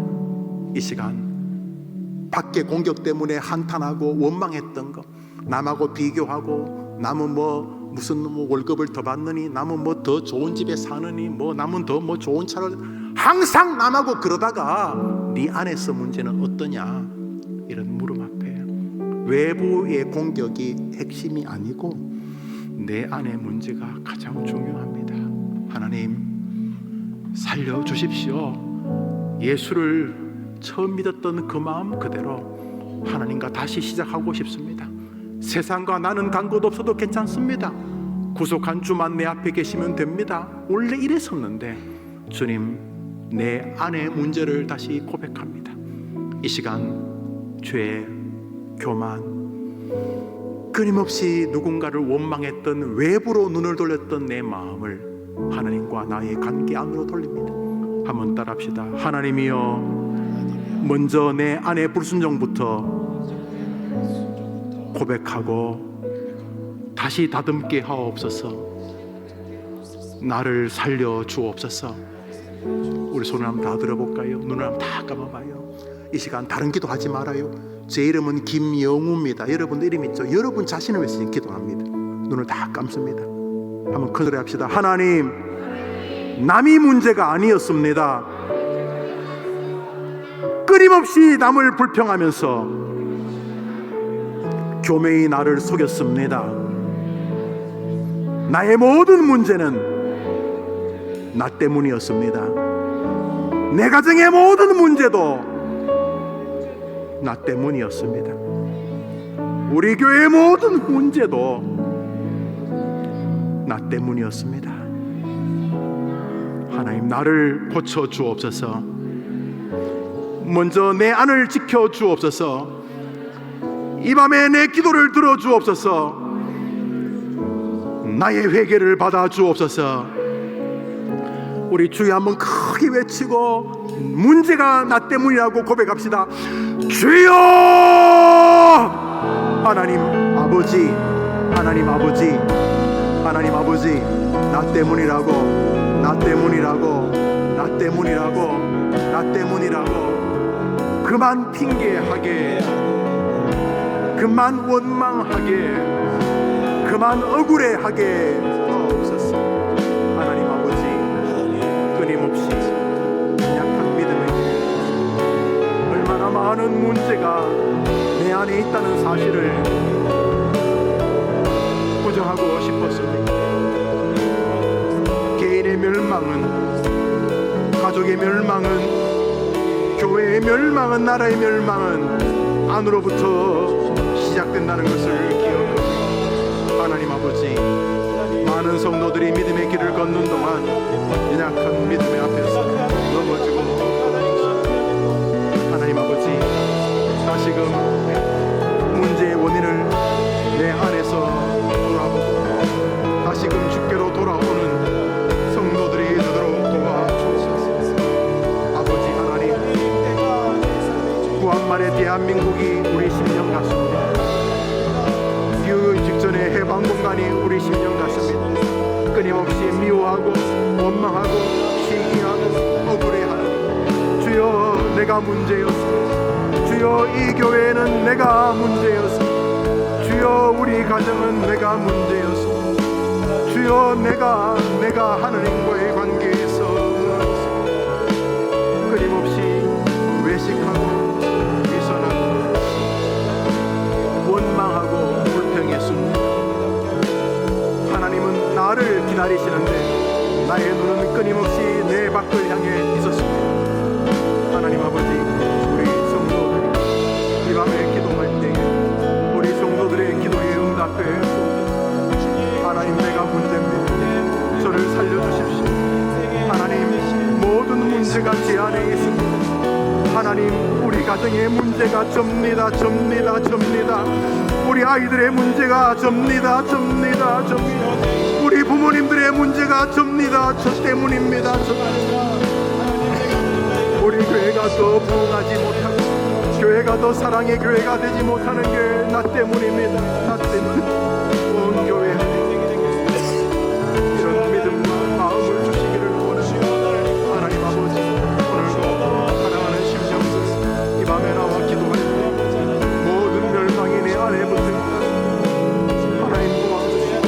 A: 이 시간 밖의 공격 때문에 한탄하고 원망했던 거, 남하고 비교하고 남은 무슨 뭐 월급을 더 받느니, 남은 뭐 더 좋은 집에 사느니, 뭐 남은 더 뭐 좋은 차를, 항상 남하고 그러다가 네 안에서 문제는 어떠냐, 이런 물음 앞에 외부의 공격이 핵심이 아니고 내 안의 문제가 가장 중요합니다. 하나님 살려주십시오. 예수를 처음 믿었던 그 마음 그대로 하나님과 다시 시작하고 싶습니다. 세상과 나는 간 곳 없어도 괜찮습니다. 구속한 주만 내 앞에 계시면 됩니다. 원래 이랬었는데 주님, 내 안의 문제를 다시 고백합니다. 이 시간 죄, 교만, 끊임없이 누군가를 원망했던, 외부로 눈을 돌렸던 내 마음을 하나님과 나의 관계 안으로 돌립니다. 한번 따라합시다. 하나님이여, 먼저 내 안의 불순종부터 고백하고 다시 다듬게 하옵소서. 나를 살려 주옵소서. 우리 손을 한번 다 들어볼까요? 눈을 한번 다 감아봐요. 이 시간 다른 기도 하지 말아요. 제 이름은 김영우입니다. 여러분도 이름 있죠? 여러분 자신을 위해서 기도합니다. 눈을 다 감습니다. 한번 큰 소리 합시다. 하나님, 남이 문제가 아니었습니다. 끊임없이 남을 불평하면서 교매의 나를 속였습니다. 나의 모든 문제는 나 때문이었습니다. 내 가정의 모든 문제도 나 때문이었습니다. 우리 교회의 모든 문제도 나 때문이었습니다. 하나님, 나를 고쳐 주옵소서. 먼저 내 안을 지켜 주옵소서. 이 밤에 내 기도를 들어 주옵소서. 나의 회개를 받아 주옵소서. 우리 주여 한번 크게 외치고 문제가 나 때문이라고 고백합시다. 주여! 하나님 아버지, 하나님 아버지, 하나님 아버지, 나 때문이라고, 나 때문이라고, 나 때문이라고, 나 때문이라고 그만 핑계하게, 그만 원망하게, 그만 억울해하게 하옵소서. 하나님 아버지, 끊임없이 약한 믿음의 얼마나 많은 문제가 내 안에 있다는 사실을 부정하고 싶었습니다. 개인의 멸망은, 가족의 멸망은, 교회의 멸망은, 나라의 멸망은 안으로부터 시작된다는 것을 기억합니다. 하나님 아버지, 많은 성도들이 믿음의 길을 걷는 동안 연약한 믿음의 앞에서 넘어지고, 하나님 아버지, 다시금 문제의 원인을 내 안에서 돌아보고 다시금 주께로 돌아오는 성도들이 되도록 도와주옵소서. 아버지 하나님, 구한말의 대한민국이 우리 심령 같습니다. 그 직전에 해방공간이 우리 심령 같습니다. 끊임없이 미워하고 원망하고 시기하고 억울해하는, 주여 내가 문제였습니다. 주여 이 교회는 내가 문제였습니다. 주여 우리 가정은 내가 문제였습니다. 주여 내가 하나님과의 관계에서 끊임없이 외식하고 위선하고 원망하고 불평했습니다. 하나님은 나를 기다리시는데 나의 눈은 끊임없이 내 밖을 향해 있었습니다. 하나님 아버지, 우리 성도들 이 밤에 기도할 때에 우리 성도들의 기도에 응답해 하나님, 내가 문제입니다. 저를 살려주십시오. 하나님, 모든 문제가 제 안에 있습니다. 하나님, 우리 가정의 문제가 접니다. 우리 아이들의 문제가 접니다. 우리 부모님들의 문제가 접니다. 저 때문입니다. 우리 교회가 더 부흥하지 못하고 교회가 더 사랑의 교회가 되지 못하는 게 나 때문입니다. 나 때문. 온 교회 이런 믿음과 마음을 주시기를 원합니다. 하나님 아버지, 오늘도 사랑하는 심령들 이 밤에 나와 기도할 때 모든 멸망이 내 안에 붙은 하나님 도와주시고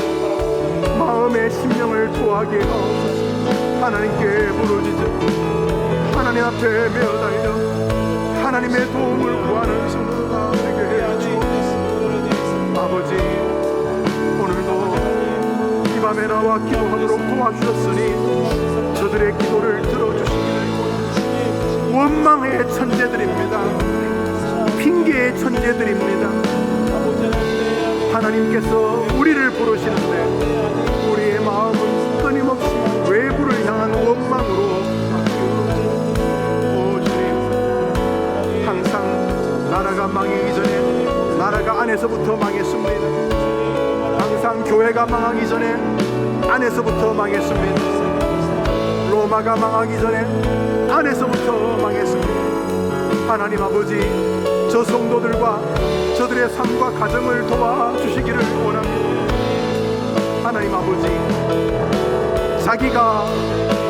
A: 뛰어 달려 하나님의 도움을 구하는 성도가 되게 해 주옵소서. 아버지, 오늘도 이 밤에 나와 기도하도록 도와주셨으니 저들의 기도를 들어주시기를 원합니다. 원망의 천재들입니다. 핑계의 천재들입니다. 하나님께서 우리를 부르시는데 우리의 마음은 끊임없이 외부를 향한 원망으로 바뀌고, 주님, 항상 나라가 망하기 전에 나라가 안에서부터 망했습니다. 항상 교회가 망하기 전에 안에서부터 망했습니다. 로마가 망하기 전에 안에서부터 망했습니다. 하나님 아버지, 저 성도들과 저들의 삶과 가정을 도와주시기를 원합니다. 하나님 아버지, 자기가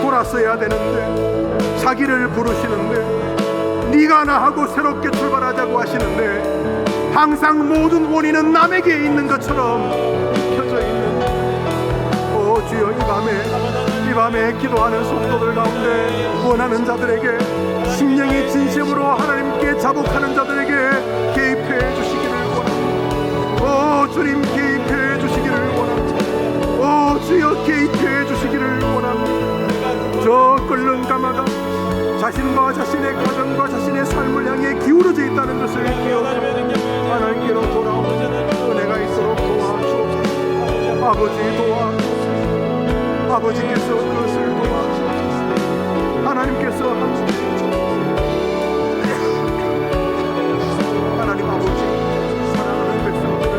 A: 돌았어야 되는데 자기를 부르시는데 네가 나하고 새롭게 출발하자고 하시는데 항상 모든 원인은 남에게 있는 것처럼 켜져 있는, 오 주여, 이 밤에 기도하는 성도들 가운데 원하는 자들에게, 심령이 진심으로 하나님께 자복하는 자들에게 개입해 주시기를 원합니다. 오 주님, 개입해 주시기를 원합니다. 오 주여, 개입해 주시기를 원합니다. 저 끓는 가마가 자신과 자신의 가정과 자신의 삶을 향해 기울어져 있다는 것을 기억하고 하나님께로 돌아오는 은혜가 있도록 도와주옵소서. 아버지, 도와주옵소서. 아버지께서 그것을 도와주옵소서. 하나님께서 함께 해주옵소서. 하나님 아버지, 사랑하는 백성들을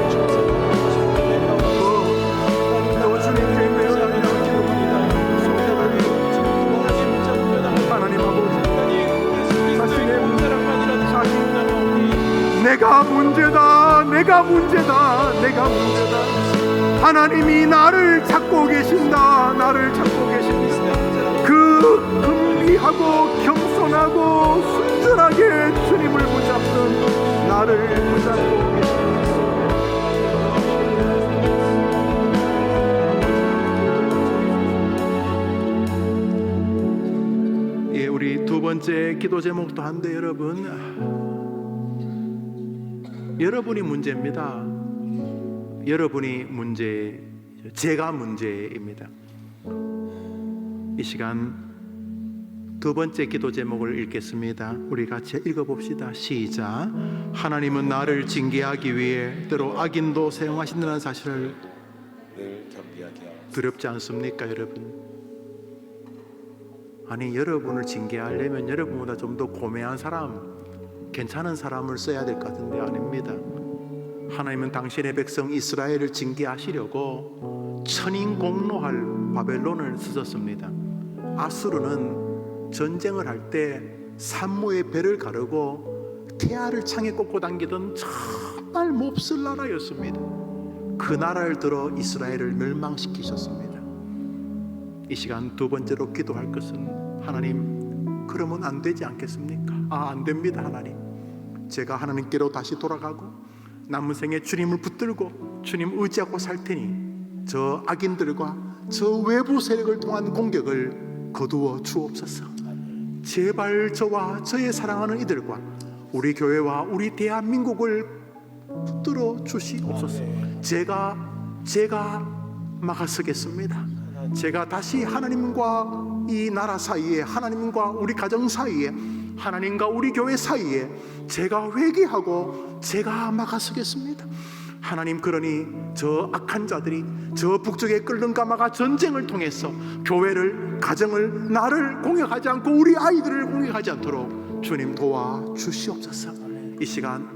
A: 또 주님께 매어 달려 기도합니다. 하나님 아버지, 자신의 문제랑 자기, 내가 문제다, 내가 문제다, 내가 문제다. 하나님이 나를 찾고 계신다, 나를 찾고 계십니다. 그 긍휼하고 겸손하고 순전하게 주님을 붙잡던 나를 붙잡고 계십니다. 예, 우리 두 번째 기도 제목도 한데 여러분이 문제입니다. 여러분이 문제, 제가 문제입니다. 이 시간 두 번째 기도 제목을 읽겠습니다. 우리 같이 읽어봅시다. 시작. 하나님은 나를 징계하기 위해 때로 악인도 사용하신다는 사실을 두렵지 않습니까, 여러분? 아니, 여러분을 징계하려면 여러분보다 좀 더 고매한 사람, 괜찮은 사람을 써야 될 것 같은데 아닙니다. 하나님은 당신의 백성 이스라엘을 징계하시려고 천인공노할 바벨론을 쓰셨습니다. 아수르는 전쟁을 할 때 산모의 배를 가르고 태아를 창에 꽂고 당기던 정말 몹쓸 나라였습니다. 그 나라를 들어 이스라엘을 멸망시키셨습니다. 이 시간 두 번째로 기도할 것은, 하나님, 그러면 안 되지 않겠습니까? 안 됩니다. 하나님, 제가 하나님께로 다시 돌아가고 남은 생에 주님을 붙들고 주님 의지하고 살 테니 저 악인들과 저 외부 세력을 통한 공격을 거두어 주옵소서. 제발 저와 저의 사랑하는 이들과 우리 교회와 우리 대한민국을 붙들어 주시옵소서. 제가 막아서겠습니다. 제가 다시 하나님과 이 나라 사이에, 하나님과 우리 가정 사이에, 하나님과 우리 교회 사이에 제가 회개하고 제가 막아서겠습니다. 하나님, 그러니 저 악한 자들이, 저 북쪽에 끓는 가마가 전쟁을 통해서 교회를, 가정을, 나를 공격하지 않고 우리 아이들을 공격하지 않도록 주님 도와주시옵소서. 이 시간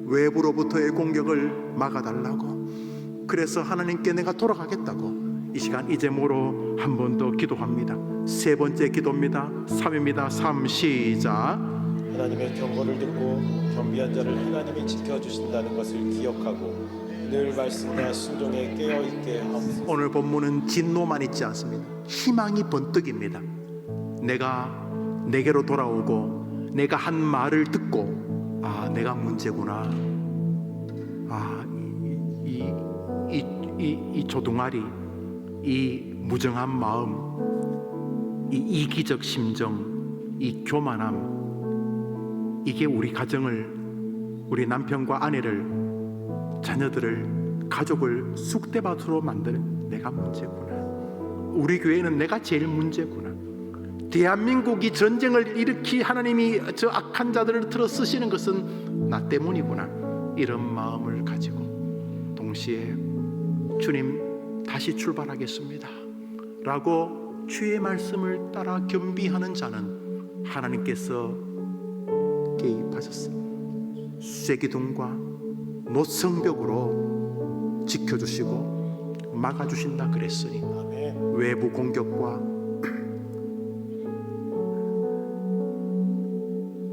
A: 외부로부터의 공격을 막아달라고, 그래서 하나님께 내가 돌아가겠다고 이 시간 이 제목으로 한 번 더 기도합니다. 세 번째 기도입니다. 3입니다. 3 시작.
B: 하나님의 경고를 듣고 겸비한 자를 하나님이 지켜주신다는 것을 기억하고 늘 말씀과 순종에 깨어있게 하옵소서.
A: 오늘 본문은 진노만 있지 않습니다. 희망이 번뜩입니다. 내가 내게로 돌아오고 내가 한 말을 듣고 내가 문제구나. 이 조동아리, 이 무정한 마음, 이 이기적 심정, 이 교만함, 이게 우리 가정을, 우리 남편과 아내를, 자녀들을, 가족을 쑥대밭으로 만드는 내가 문제구나. 우리 교회는 내가 제일 문제구나. 대한민국이 전쟁을 일으키 하나님이 저 악한 자들을 틀어 쓰시는 것은 나 때문이구나. 이런 마음을 가지고 동시에 주님 다시 출발하겠습니다 라고 주의 말씀을 따라 겸비하는 자는 하나님께서 개입하셨어. 쇠기둥과 노성벽으로 지켜주시고 막아주신다 그랬으니
B: 아멘.
A: 외부 공격과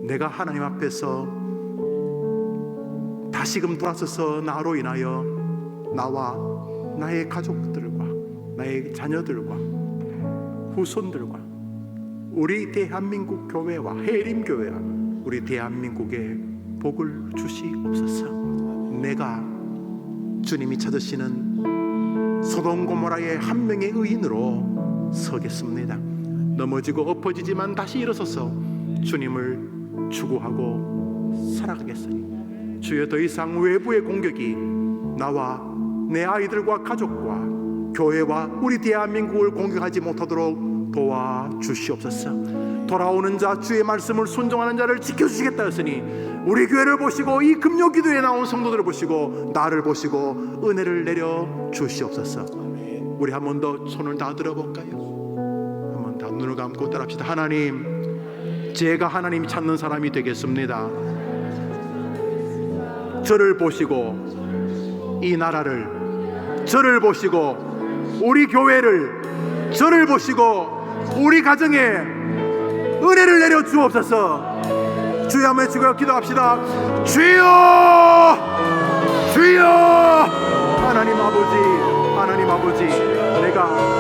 A: 내가 하나님 앞에서 다시금 돌아서서 나로 인하여 나와 나의 가족들과 나의 자녀들과 후손들과 우리 대한민국 교회와 해림교회와 우리 대한민국에 복을 주시옵소서. 내가 주님이 찾으시는 소돔 고모라의 한 명의 의인으로 서겠습니다. 넘어지고 엎어지지만 다시 일어서서 주님을 추구하고 살아가겠으니 주여 더 이상 외부의 공격이 나와 내 아이들과 가족과 교회와 우리 대한민국을 공격하지 못하도록 도와주시옵소서. 돌아오는 자 주의 말씀을 순종하는 자를 지켜주시겠다 했으니 우리 교회를 보시고 이 금요기도에 나온 성도들을 보시고 나를 보시고 은혜를 내려 주시옵소서. 우리 한 번 더 손을 다 들어볼까요? 한 번 더 눈을 감고 따라합시다. 하나님, 제가 하나님 찾는 사람이 되겠습니다. 저를 보시고 이 나라를, 저를 보시고 우리 교회를, 저를 보시고 우리 가정에 은혜를 내려 주옵소서. 주여 한번 외치고 기도합시다. 주여, 주여. 하나님 아버지, 하나님 아버지, 내가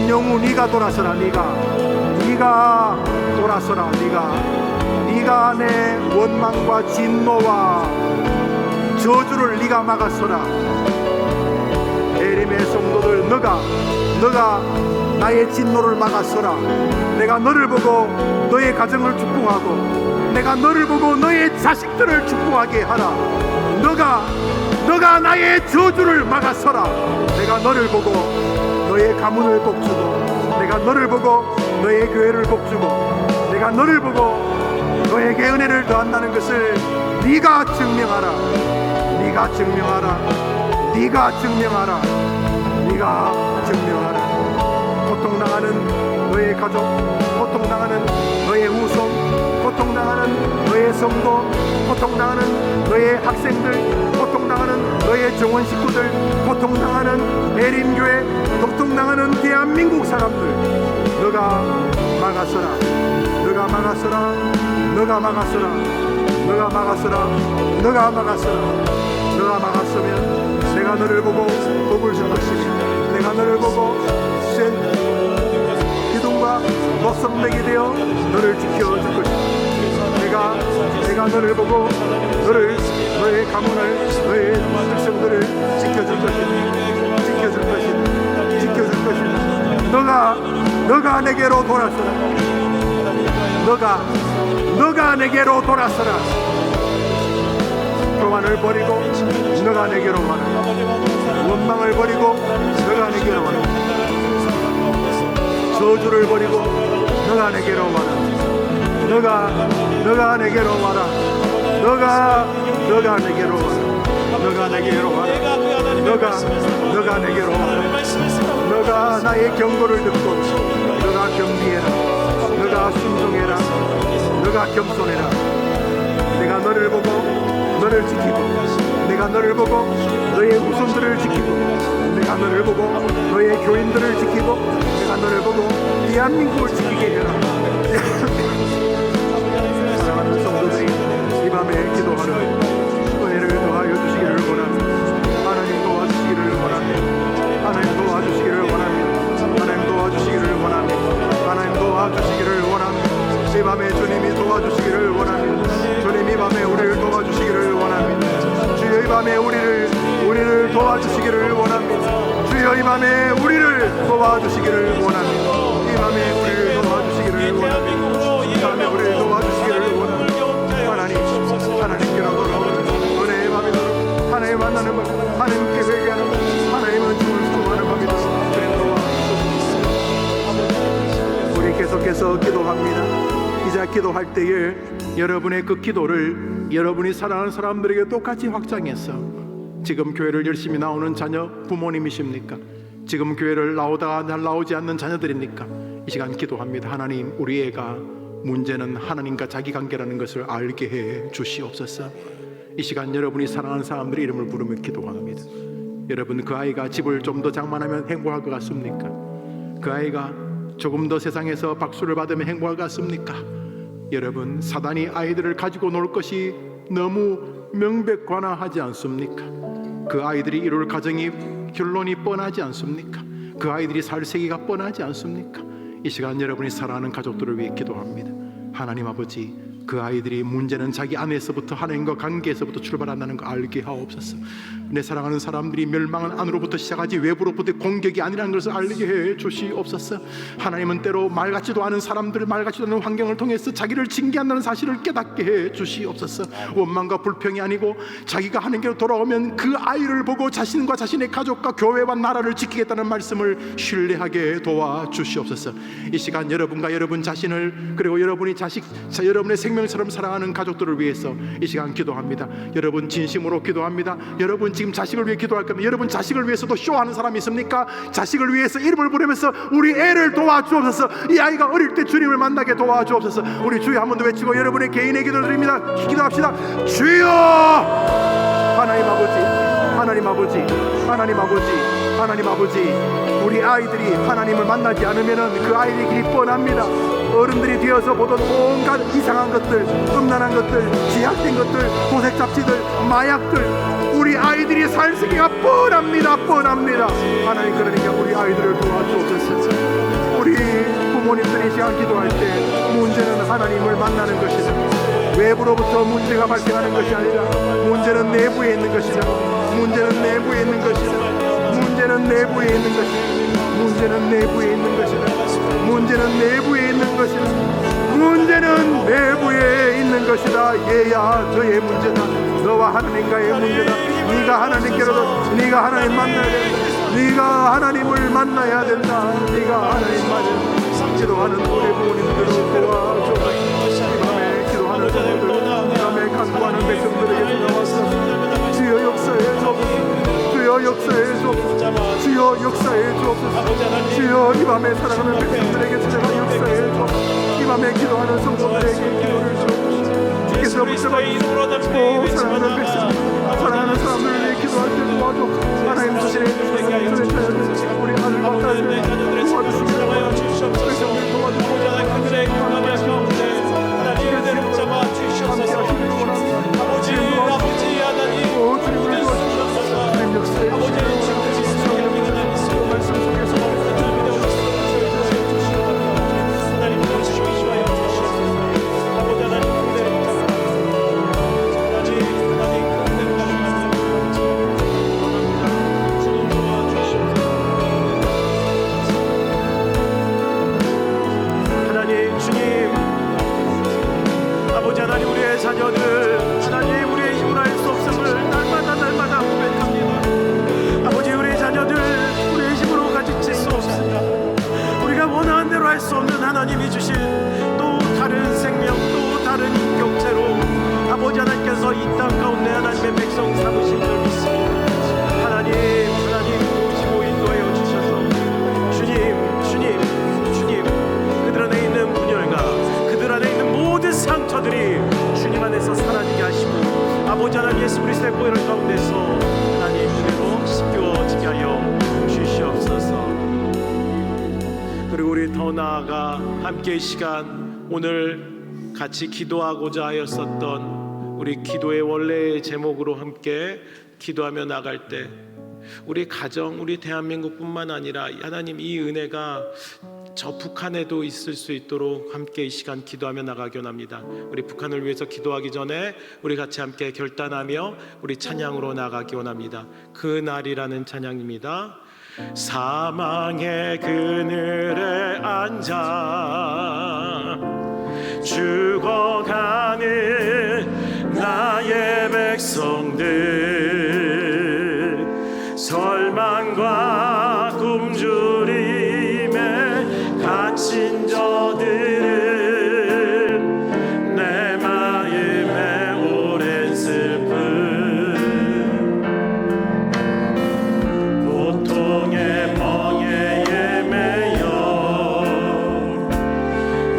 A: 영우 네가 돌아서라. 네가 돌아서라. 네가 내 원망과 진노와 저주를 네가 막았어라. 에림의 성도들, 너가 나의 진노를 막았어라. 내가 너를 보고 너의 가정을 축복하고 내가 너를 보고 너의 자식들을 축복하게 하라. 너가 나의 저주를 막았어라. 내가 너를 보고 너의 가문을 복주고 내가 너를 보고 너의 교회를 복주고 내가 너를 보고 너에게 은혜를 더한다는 것을 네가 증명하라. 네가 증명하라. 네가 증명하라. 네가 증명하라. 고통당하는 너의 가족, 고통당하는 너의 후손, 고통당하는 너의 성도, 고통당하는 너의 학생들, 고통당하는 너의 정원 식구들, 고통당하는 에림교회, 고통당하는 대한민국 사람들, 너가 막았어라. 너가 막았어라. 너가 막았어라. 너가 막았어라. 너가 막았어라. 너가 막았으면 내가 너를 보고 복을 줄 것이며 내가 너를 보고 센 기둥과 노성맥이 되어 너를 지켜줄 것이며 내가 너를 보고 너의 가문을 너의 백성들을 지켜줄 것이며 너가 내게로 돌아서라. 너가 내게로 돌아서라. 교만을 버리고 너가 내게로 와라. 원망을 버리고 너가 내게로 와라. 저주를 버리고 너가 내게로 와라. 너가 내게로 와라. 너가 내게로 와라. 너가 내게로 와라. 너가 내게로 와라. 너가 나의 경고를 듣고 너가 경비해라. 너가 순종해라. 너가 겸손해라. 내가 너를 보고 너를 지키고 내가 너를 보고 너의 후손들을 지키고 내가 너를 보고 너의 교인들을 지키고 내가 너를 보고 대한민국을 지키게 해라. 사랑하는 성도들이 이 밤에 기도하는 은혜를 더하여 주시기를 원합니다. 하나님 도와주시기를 원합니다. 하나님 도와주시기를 원합니다. 하나님 도와주시기를 원합니다. 하나님 도와주시기를 원합니다. 이 밤에 주님이 도와주시기를 원합니다. 주님 이 밤에 우리를 도와주시기를 원합니다. 주여 이 밤에 우리를 도와주시기를 원합니다. 주여 이 밤에 우리를 도와주시기를 원합니다. 이 밤에 우리를 도와주시기를 원합니다. 이 밤에 우리를 도와주시기를 원합니다. 하나님께로 돌아오는 은혜의 밤이다. 하나님 만나는 밤, 하나님께 회개하는 밤, 하나님은 주를 수고하는 밤이다. 우리 계속해서 기도합니다. 이제 기도할 때에 여러분의 그 기도를 여러분이 사랑하는 사람들에게 똑같이 확장해서, 지금 교회를 열심히 나오는 자녀 부모님이십니까? 지금 교회를 나오다가 잘 나오지 않는 자녀들입니까? 이 시간 기도합니다. 하나님, 우리 애가 문제는 하나님과 자기 관계라는 것을 알게 해 주시옵소서. 이 시간 여러분이 사랑하는 사람들의 이름을 부르며 기도합니다. 여러분, 그 아이가 집을 좀 더 장만하면 행복할 것 같습니까? 그 아이가 조금 더 세상에서 박수를 받으면 행복할 것 같습니까? 여러분, 사단이 아이들을 가지고 놀 것이 너무 명백관화하지 않습니까? 그 아이들이 이룰 가정이 결론이 뻔하지 않습니까? 그 아이들이 살 세계가 뻔하지 않습니까? 이 시간 여러분이 사랑하는 가족들을 위해 기도합니다. 하나님 아버지, 그 아이들이 문제는 자기 안에서부터, 하나님과 관계에서부터 출발한다는 거 알게 하옵소서. 내 사랑하는 사람들이 멸망은 안으로부터 시작하지 외부로부터 공격이 아니라는 것을 알게 해 주시옵소서. 하나님은 때로 말 같지도 않은 사람들, 말 같지도 않은 환경을 통해서 자기를 징계한다는 사실을 깨닫게 해 주시옵소서. 원망과 불평이 아니고 자기가 하나님께로 돌아오면 그 아이를 보고 자신과 자신의 가족과 교회와 나라를 지키겠다는 말씀을 신뢰하게 도와주시옵소서. 이 시간 여러분과 여러분 자신을, 그리고 여러분이 여러분의 생명처럼 사랑하는 가족들을 위해서 이 시간 기도합니다. 여러분 진심으로 기도합니다. 여러분 지금 자식을 위해 기도할 겁니다. 여러분 자식을 위해서도 쇼하는 사람이 있습니까? 자식을 위해서 이름을 부르면서 우리 애를 도와주옵소서. 이 아이가 어릴 때 주님을 만나게 도와주옵소서. 우리 주여 한 번 더 외치고 여러분의 개인의 기도를 드립니다. 기도합시다. 주여! 하나님 아버지, 하나님 아버지, 하나님 아버지, 하나님 아버지, 우리 아이들이 하나님을 만나지 않으면 그 아이의 길이 뻔합니다. 어른들이 되어서 보던 온갖 이상한 것들, 음란한 것들, 지약된 것들, 도색 잡지들, 마약들, 우리 아이들이 살 세계가 뻔합니다. 뻔합니다. 하나님, 그러니까 우리 아이들을 도와주옵소서. 우리 부모님들이 시간 기도할 때 문제는 하나님을 만나는 것이다. 외부로부터 문제가 발생하는 것이 아니라 문제는 내부에 있는 것이다. 문제는 내부에 있는 것이다. 문제는 내부에 있는 것이다. 문제는 내부에 있는 것이다. 문제는 내부에 있는 것이다. 문제는 내부에 있는 것이다. 얘야, 너의 문제다. 너와 하나님과의 문제다. 네가 하나님께로도, 네가 하나님 만나야 된다. 네가 하나님을 만나야 된다. 네가 하나님 만나야 기도하는 우리 부모님들을 도와줘. 이 밤에 기도하는 성도들, 이 밤에 간구하는 백성들에게 나와서 주여 역사해 주옵소서. 주여 역사해 주옵소서. 주여 역사해 주옵소서. 주여 이 밤에 사랑하는 백성들에게 찾아가 역사해 주옵소서. 이 밤에 기도하는 성도들에게 기도를 주옵소서. 주께서 붙잡아 사랑하는 백성, 사랑하는 사람들을 위해 기도할 때 도와주옵소서. 하나님 주시는 우리 아들과 딸을 도와주시옵소서. 백성을 도와주옵소서. 아버지 하나님, 주님을 도와주옵소서. 주님 역사해 주시옵소서. 말씀 속에서 자녀들, 하나님 우리의 힘을 알 수 없음을 날마다 고백합니다. 아버지, 우리의 자녀들 우리의 힘으로 가지칠 수 없습니다. 우리가 원하는 대로 할 수 없는 하나님이 주신 또 다른 생명, 또 다른 인격체로 아버지 하나님께서 이 땅 가운데 하나님의 백성 삼으신 줄 믿습니다. 하나님 오시고 인도하여 주셔서 주님 그들 안에 있는 분열과 그들 안에 있는 모든 상처들이 주님 안에서 사라지게 하시고 아버지 하나님 예수 그리스도의 보혈 가운데서 하나님 은혜로 씻겨지게 하여 주시옵소서. 그리고 우리 더 나아가 함께 이 시간 오늘 같이 기도하고자 하였었던 우리 기도의 원래의 제목으로 함께 기도하며 나갈 때 우리 가정, 우리 대한민국뿐만 아니라 하나님 이 은혜가
B: 저 북한에도 있을 수 있도록 함께 이 시간 기도하며 나가기 원합니다. 우리 북한을 위해서 기도하기 전에 우리 같이 함께 결단하며 우리 찬양으로 나가기 원합니다. 그 날이라는 찬양입니다. 사망의 그늘에 앉아 죽어가는 나의 백성들, 설망과 굶주림에 갇힌 저들은 내 마음에 오랜 슬픔, 고통의 멍에에 매여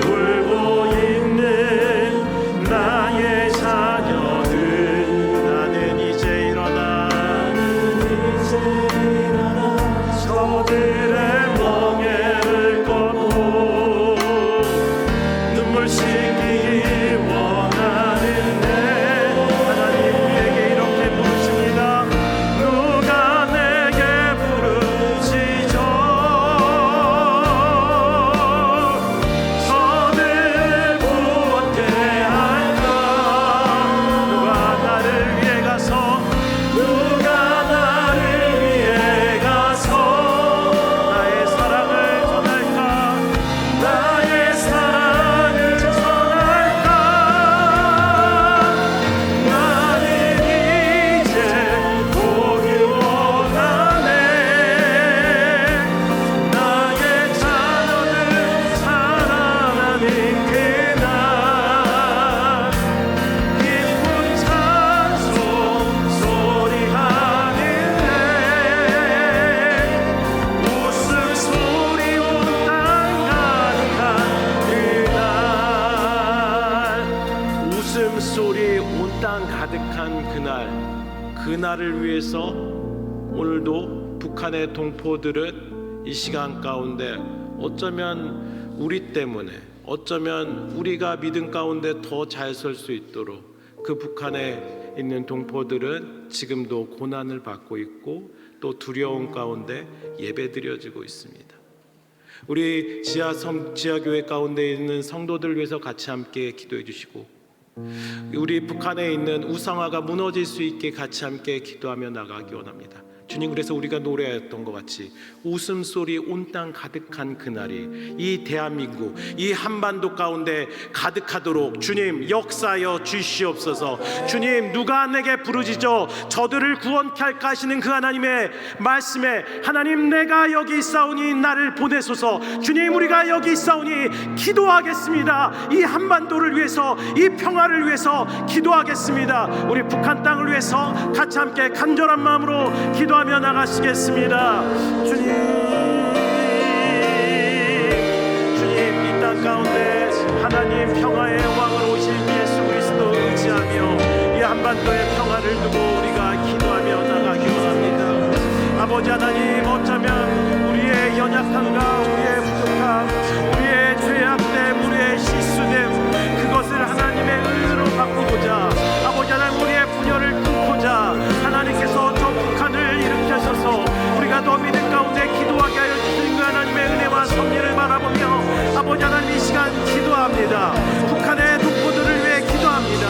B: 울고 있는 나의 자녀들, 나는 이제 일어나 저들의 멍에를 걷고 눈물 씻기기 원하는데, 하나님 우리에게 이렇게 부르십니다. 누가 내게 부르시죠? 저들을 구원케 할까? 누가 나를 위해 가서, 누가 나를 위해 가서 나의 사랑을 전할까? 나의 사랑을 전할까? 나는 이제 보기 원하네. 나의 자녀들 사랑하는 그날, 기쁜 찬송 소리하는 내 웃음소리 온 땅 가득한 그날, 웃음소리 온 땅 가득한 그날을 위해서 오늘도 북한의 동포들은 이 시간 가운데 어쩌면 우리 때문에, 어쩌면 우리가 믿음 가운데 더 잘 설 수 있도록 그 북한에 있는 동포들은 지금도 고난을 받고 있고 또 두려움 가운데 예배드려지고 있습니다. 우리 지하교회 가운데 있는 성도들 위해서 같이 함께 기도해 주시고, 우리 북한에 있는 우상화가 무너질 수 있게 같이 함께 기도하며 나가기 원합니다. 주님, 그래서 우리가 노래했던 것 같이 웃음소리 온 땅 가득한 그날이 이 대한민국, 이 한반도 가운데 가득하도록 주님 역사하여 주시옵소서. 주님, 누가 내게 부르짖어 저들을 구원케 할까 하시는 그 하나님의 말씀에, 하나님 내가 여기 있사오니 나를 보내소서. 주님, 우리가 여기 있사오니 기도하겠습니다. 이 한반도를 위해서, 이 평화를 위해서 기도하겠습니다. 우리 북한 땅을 위해서 같이 함께 간절한 마음으로 기도하며 나가시겠습니다. 주님, 이 땅 가운데 하나님 평화의 왕으로 오실 예수 그리스도 의지하며 이 한반도의 평화를 두고 우리가 기도하며 나가기 원합니다. 아버지 하나님, 어쩌면 우리의 연약함과 우리의 부족함, 우리의 죄악됨, 우리의 실수됨, 그것을 하나님의 은혜로 바꾸고자, 아버지 하나님 우리의 분열을 끊고자 하나님께서 저 북한을 일으켜셔서 우리가 더 믿음 가운데 기도하게 하여 주시는 그 하나님의 은혜와 섭리를 바라보며 아버지 하나님 이 시간 기도합니다. 북한의 동포들을 위해 기도합니다.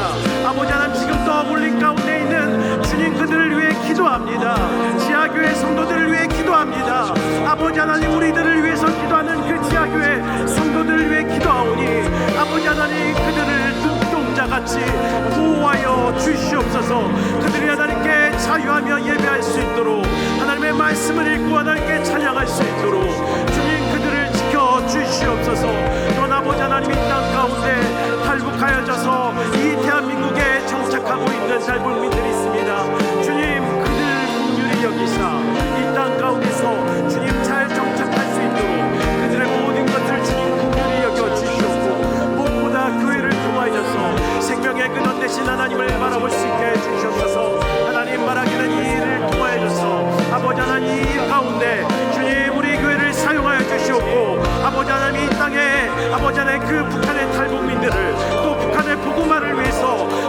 B: 아버지 하나님 지금 떠올린 가운데 있는 주님 그들을 위해 기도합니다. 지하교회 성도들을 위해 기도합니다. 아버지 하나님 우리들을 위해서 기도하는 그 지하교회 성도들을 위해 기도하오니 아버지 하나님 그들을 눈동자같이 보호하여 주시옵소서. 그들이 하나님께 자유하며 예배할 수 있도록, 하나님의 말씀을 읽고 하나님께 찬양할 수 있도록 주님 그들을 지켜 주시옵소서. 또 아버지 하나님 이 땅 가운데 탈북하여져서 이 대한민국에 정착하고 있는 탈북민들이 있습니다. 주님 그들 긍휼히 여기사 이 땅 가운데서 주님 잘 정착할 수 있도록 그들의 모든 것을 주님 긍휼히 여겨 주시옵고, 무엇보다 교회를 통하여서 생명의 근원 되신 하나님을 바라볼 수 있게 해주시옵소서. 하나님 말하기는 이 일을 통하여서 아버지 하나님 이 가운데 주님 우리 교회를 사용하여 주시옵고, 아버지 하나님 이 땅에 아버지 하나님 그 북한의 탈북민들을 또 북한의 복음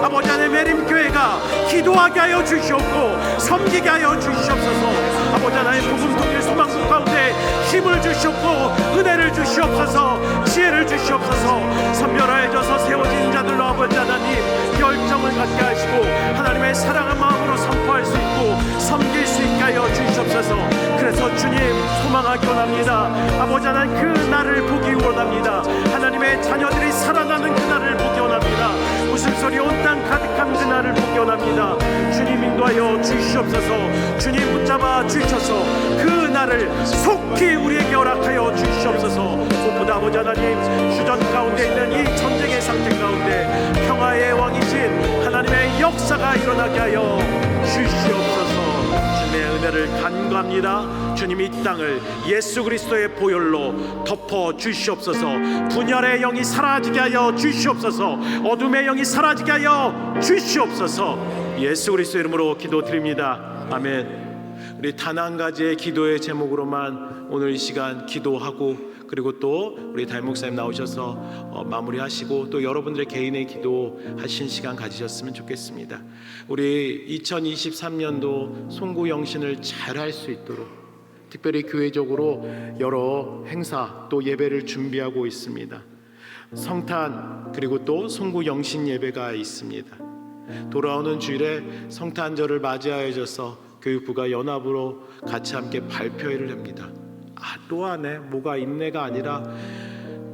B: 아버지 하나님 매림교회가 기도하게 하여 주시옵고 섬기게 하여 주시옵소서. 아버지 하나님 복음동일 소망국 가운데 힘을 주시옵고 은혜를 주시옵소서. 지혜를 주시옵소서. 선별하여져서 세워진 자들로 아버지 하나님 열정을 갖게 하시고 하나님의 사랑한 마음으로 선포할 수 있고 섬길 수 있게 하여 주시옵소서. 그래서 주님 소망하기 원합니다. 아버지 하나님 그 날을 보기 원합니다. 하나님의 자녀들이 살아나는 그 날을 보기 원합니다. 웃음소리 온 땅 가득한 그 날을 보기 원합니다. 주님 인도하여 주시옵소서. 주님 붙잡아 주셔서 그 날을 속히 우리에게 허락하여 주시옵소서. 무엇보다 아버지 하나님 주전 가운데 있는 이 전쟁의 상태 가운데 평화의 왕이신 하나님의 역사가 일어나게 하여 주시옵소서. 주님의 은혜를 간구합니다. 주님 이 땅을 예수 그리스도의 보혈로 덮어 주시옵소서. 분열의 영이 사라지게 하여 주시옵소서. 어둠의 영이 사라지게 하여 주시옵소서. 예수 그리스도 이름으로 기도드립니다. 아멘. 우리 단 한 가지의 기도의 제목으로만 오늘 이 시간 기도하고 그리고 또 우리 담임 목사님 나오셔서 마무리하시고 또 여러분들의 개인의 기도하신 시간 가지셨으면 좋겠습니다. 우리 2023년도 송구 영신을 잘 할 수 있도록 특별히 교회적으로 여러 행사 또 예배를 준비하고 있습니다. 성탄 그리고 또 송구 영신 예배가 있습니다. 돌아오는 주일에 성탄절을 맞이하여져서 교육부가 연합으로 같이 함께 발표회를 합니다. 또 안에 뭐가 있네가 아니라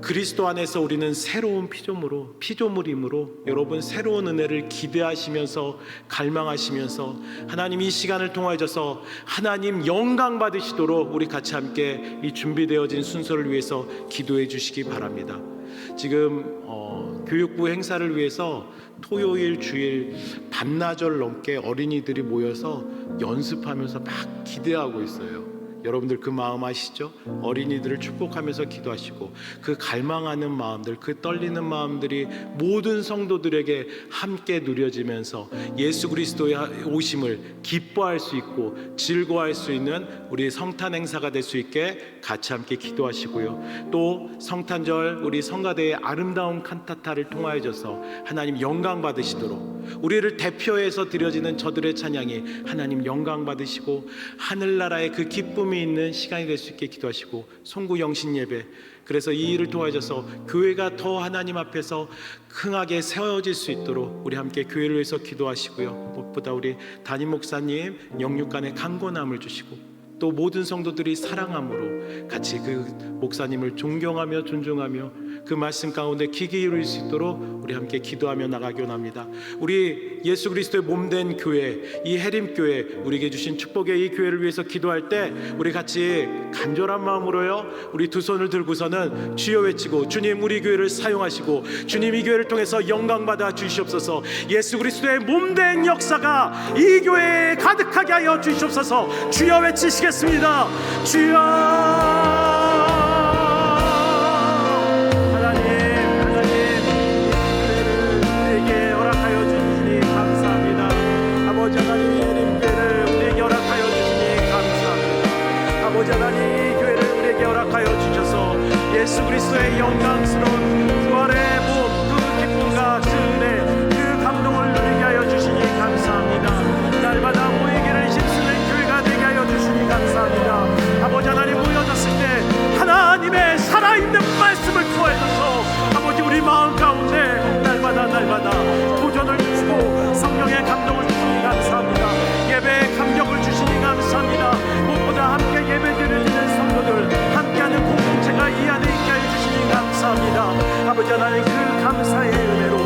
B: 그리스도 안에서 우리는 새로운 피조물이므로 여러분 새로운 은혜를 기대하시면서 갈망하시면서 하나님 이 시간을 통하여서 하나님 영광 받으시도록 우리 같이 함께 이 준비되어진 순서를 위해서 기도해 주시기 바랍니다. 지금 교육부 행사를 위해서 토요일 주일 반나절 넘게 어린이들이 모여서 연습하면서 막 기대하고 있어요. 여러분들 그 마음 아시죠? 어린이들을 축복하면서 기도하시고 그 갈망하는 마음들, 그 떨리는 마음들이 모든 성도들에게 함께 누려지면서 예수 그리스도의 오심을 기뻐할 수 있고 즐거워할 수 있는 우리 성탄 행사가 될 수 있게 같이 함께 기도하시고요. 또 성탄절 우리 성가대의 아름다운 칸타타를 통하여져서 하나님 영광 받으시도록 우리를 대표해서 드려지는 저들의 찬양이 하나님 영광 받으시고 하늘나라의 그 기쁨이 있는 시간이 될 수 있게 기도하시고 송구 영신 예배 그래서 이 일을 도와줘서 교회가 더 하나님 앞에서 흥하게 세워질 수 있도록 우리 함께 교회를 위해서 기도하시고요. 무엇보다 우리 담임 목사님 영육간의 강건함을 주시고 또 모든 성도들이 사랑함으로 같이 그 목사님을 존경하며 존중하며 그 말씀 가운데 귀 기울일 수 있도록 우리 함께 기도하며 나가기 원합니다. 우리 예수 그리스도의 몸된 교회 이 해림교회 우리에게 주신 축복의 이 교회를 위해서 기도할 때 우리 같이 간절한 마음으로요 우리 두 손을 들고서는 주여 외치고 주님 우리 교회를 사용하시고 주님 이 교회를 통해서 영광받아 주시옵소서. 예수 그리스도의 몸된 역사가 이 교회에 가득하게 하여 주시옵소서. 주여 외치시겠습니다. 주여 하나님 교회를 우리에게 허락하여 주셔서 예수 그리스도의 영광스러운 부활의 몸 그 기쁨과 그 은혜 그 감동을 누리게 하여 주시니 감사합니다. 날마다 모이기를 힘쓰는 교회가 되게 하여 주시니 감사합니다. 아버지 하나님 모여졌을 때 하나님의 살아있는 말씀을 통하여서 아버지 우리 마음 가운데 날마다 도전을 주시고 성령의 감동을 주시니 감사합니다. 예배의 감격을 주시니 감사합니다. 무엇보다 함께 예배드리는 성도들 함께하는 공동체가 이 안에 있게 해주시니 감사합니다. 아버지 하나님 그 감사의 은혜로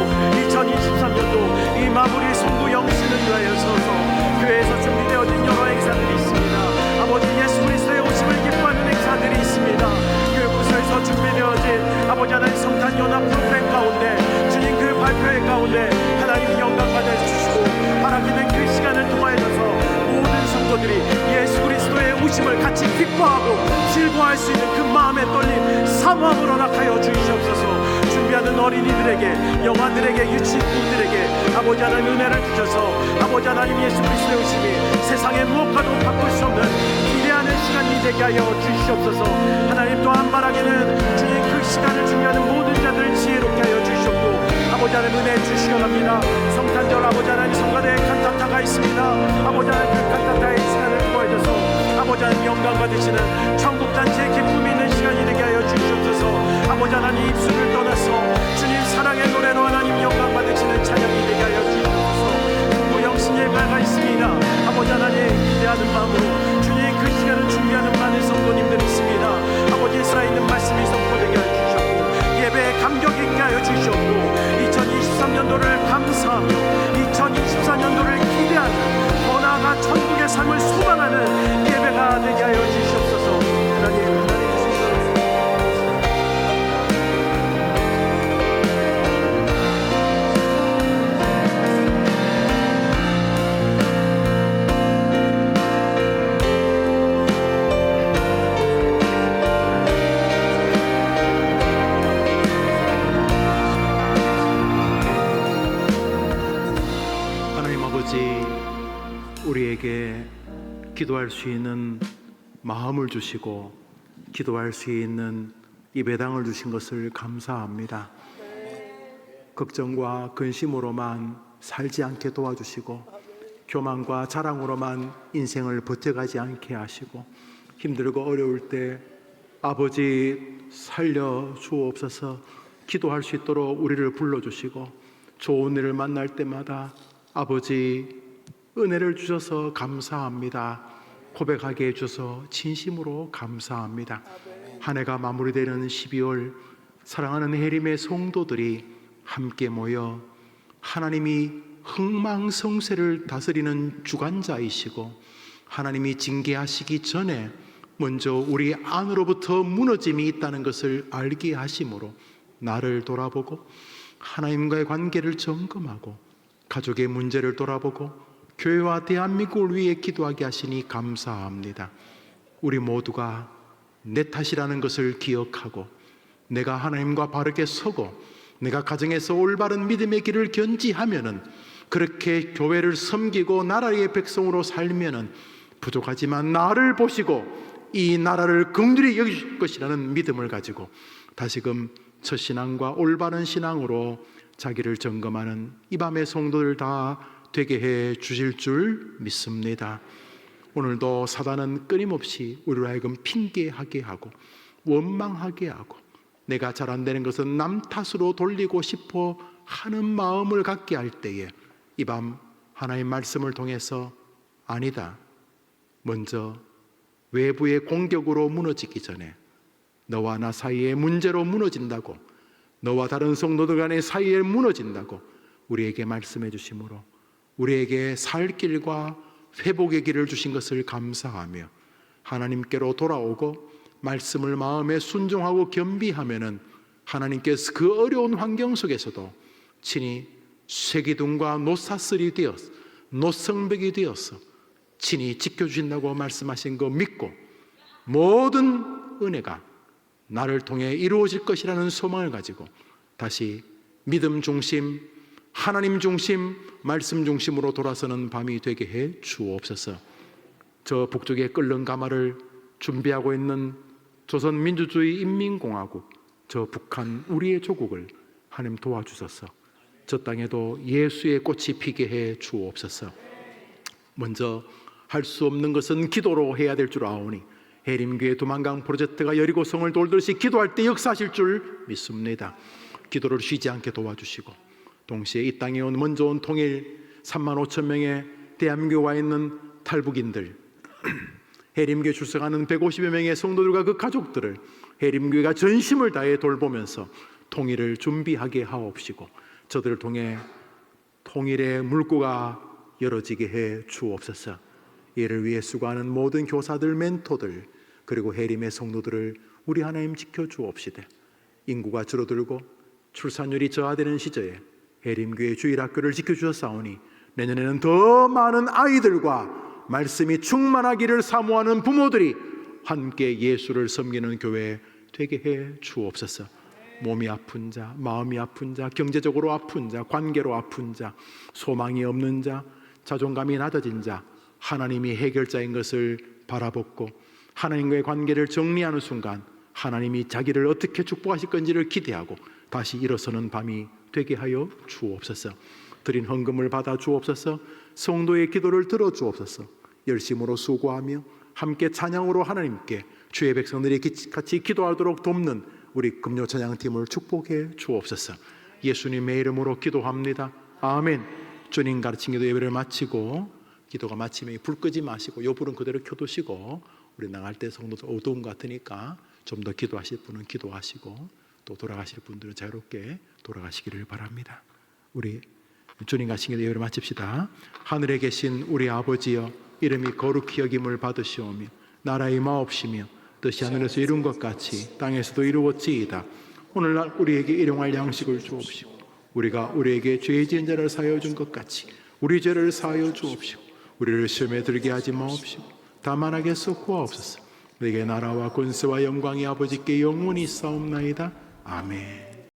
B: 2023년도 이 마무리 송구 영신을 위하여 서서 교회에서 준비되어진 여러 행사들이 있습니다. 아버지 예수 그리스도의 오심을 기뻐하는 행사들이 있습니다. 교육부서에서 준비되어진 아버지 하나님 성탄 연합 프로그램 가운데 주님 그 발표회 가운데 하나님 영광 받아주시고 바라기는 그 시간을 통하여서 모든 성도들이 예수 그리스도의 오심을 같이 기뻐하고 즐거워할 수 있는 그 마음의 떨림 사모함을 허락하여 주시옵소서. 준비하는 어린이들에게 영아들에게 유치부들에게 아버지 하나님 은혜를 주셔서 아버지 하나님 예수 그리스도의 오심이 세상의 무엇과도 바꿀 수 없는 기대하는 시간이 되게 하여 주시옵소서. 하나님 또한 바라기는 주님 그 시간을 준비하는 모든 자들을 지혜롭게 하여 주시옵고 아버지 하나님 은혜 주시기 바랍니다. 성탄절 아버지 하나님 성가대에 칸타타가 있습니다. 아버지 하나님 그 칸타타의 시간을 구해줘서 아버지 하나님 영광 받으시는 천국잔치의 기쁨이 있는 시간이 되게 하여 주시옵소서. 아버지 하나님 입술을 떠나서 주님 사랑의 노래로 하나님 영광 받으시는 찬양이 되게 하여 주시옵소서. 그 영신 예배가 있습니다. 아버지 하나님 기대하는 마음으로 주님 그 시간을 준비하는 많은 성도님들이 있습니다. 아버지 살아있는 말씀이 선포되게 하여 주셨고 예배에 감격 있게 하여 주셨고 2023년도를 감사하며 2024년도를 기대하는 더 나아가 천국의 삶을 소망하는 예배가 되게 하여 주시옵소서. 하나님
A: 우리에게 기도할 수 있는 마음을 주시고 기도할 수 있는 예배당을 주신 것을 감사합니다. 걱정과 근심으로만 살지 않게 도와주시고 교만과 자랑으로만 인생을 버텨가지 않게 하시고 힘들고 어려울 때 아버지 살려 주옵소서 기도할 수 있도록 우리를 불러주시고 좋은 일을 만날 때마다 아버지 은혜를 주셔서 감사합니다. 고백하게 해주셔서 진심으로 감사합니다. 한 해가 마무리되는 12월 사랑하는 해림의 성도들이 함께 모여 하나님이 흥망성쇠를 다스리는 주관자이시고 하나님이 징계하시기 전에 먼저 우리 안으로부터 무너짐이 있다는 것을 알게 하심으로 나를 돌아보고 하나님과의 관계를 점검하고 가족의 문제를 돌아보고 교회와 대한민국을 위해 기도하게 하시니 감사합니다. 우리 모두가 내 탓이라는 것을 기억하고 내가 하나님과 바르게 서고 내가 가정에서 올바른 믿음의 길을 견지하면은 그렇게 교회를 섬기고 나라의 백성으로 살면은 부족하지만 나를 보시고 이 나라를 긍휼히 여기실 것이라는 믿음을 가지고 다시금 첫 신앙과 올바른 신앙으로 자기를 점검하는 이 밤의 성도들 다 되게 해 주실 줄 믿습니다. 오늘도 사단은 끊임없이 우리로 하여금 핑계하게 하고 원망하게 하고 내가 잘 안 되는 것은 남 탓으로 돌리고 싶어 하는 마음을 갖게 할 때에 이 밤 하나님 말씀을 통해서 아니다, 먼저 외부의 공격으로 무너지기 전에 너와 나 사이의 문제로 무너진다고, 너와 다른 성도들 간의 사이에 무너진다고 우리에게 말씀해 주심으로 우리에게 살 길과 회복의 길을 주신 것을 감사하며 하나님께로 돌아오고 말씀을 마음에 순종하고 겸비하면은 하나님께서 그 어려운 환경 속에서도 친히 쇠기둥과 노사슬이 되어서 노성벽이 되어서 친히 지켜주신다고 말씀하신 거 믿고 모든 은혜가 나를 통해 이루어질 것이라는 소망을 가지고 다시 믿음 중심, 하나님 중심, 말씀 중심으로 돌아서는 밤이 되게 해 주옵소서. 저 북쪽의 끓는 가마를 준비하고 있는 조선민주주의 인민공화국, 저 북한 우리의 조국을 하나님 도와주소서. 저 땅에도 예수의 꽃이 피게 해 주옵소서. 먼저 할 수 없는 것은 기도로 해야 될 줄 아오니 해림교회 두만강 프로젝트가 여리고성을 돌듯이 기도할 때 역사하실 줄 믿습니다. 기도를 쉬지 않게 도와주시고 동시에 이 땅에 먼저 온 통일 3만 5천 명의 대한민국에 와 있는 탈북인들, 해림교회 출석하는 150여 명의 성도들과 그 가족들을 해림교회가 전심을 다해 돌보면서 통일을 준비하게 하옵시고 저들을 통해 통일의 물꼬가 열어지게 해 주옵소서. 이를 위해 수고하는 모든 교사들, 멘토들, 그리고 해림의 성도들을 우리 하나님 지켜주옵시되 인구가 줄어들고 출산율이 저하되는 시절에 해림교회 주일학교를 지켜주셨사오니 내년에는 더 많은 아이들과 말씀이 충만하기를 사모하는 부모들이 함께 예수를 섬기는 교회 되게 해 주옵소서. 몸이 아픈 자, 마음이 아픈 자, 경제적으로 아픈 자, 관계로 아픈 자, 소망이 없는 자, 자존감이 낮아진 자, 하나님이 해결자인 것을 바라보고 하나님과의 관계를 정리하는 순간 하나님이 자기를 어떻게 축복하실 건지를 기대하고 다시 일어서는 밤이 되게 하여 주옵소서. 드린 헌금을 받아 주옵소서. 성도의 기도를 들어 주옵소서. 열심으로 수고하며 함께 찬양으로 하나님께 주의 백성들이 같이 기도하도록 돕는 우리 금요 찬양팀을 축복해 주옵소서. 예수님의 이름으로 기도합니다. 아멘. 주님 가르친 기도 예배를 마치고 기도가 마치면 불 끄지 마시고 요 불은 그대로 켜두시고 우리 나갈 때 성도들 어두운 것 같으니까 좀 더 기도하실 분은 기도하시고 또 돌아가실 분들은 자유롭게 돌아가시기를 바랍니다. 우리 주님 가르친 기도 예배를 마칩시다. 하늘에 계신 우리 아버지여, 이름이 거룩히 여김을 받으시오며 나라의 마옵시며 뜻이 하늘에서 이룬 것 같이 땅에서도 이루어지이다. 오늘날 우리에게 일용할 양식을 주옵시고 우리가 우리에게 죄 지은 자를 사하여 준 것 같이 우리 죄를 사하여 주옵시고 우리를 시험에 들게 하지 마옵시고 다만 악에서 구하옵소서. 내게 나라와 권세와 영광이 아버지께 영원히 있사옵나이다. 아멘.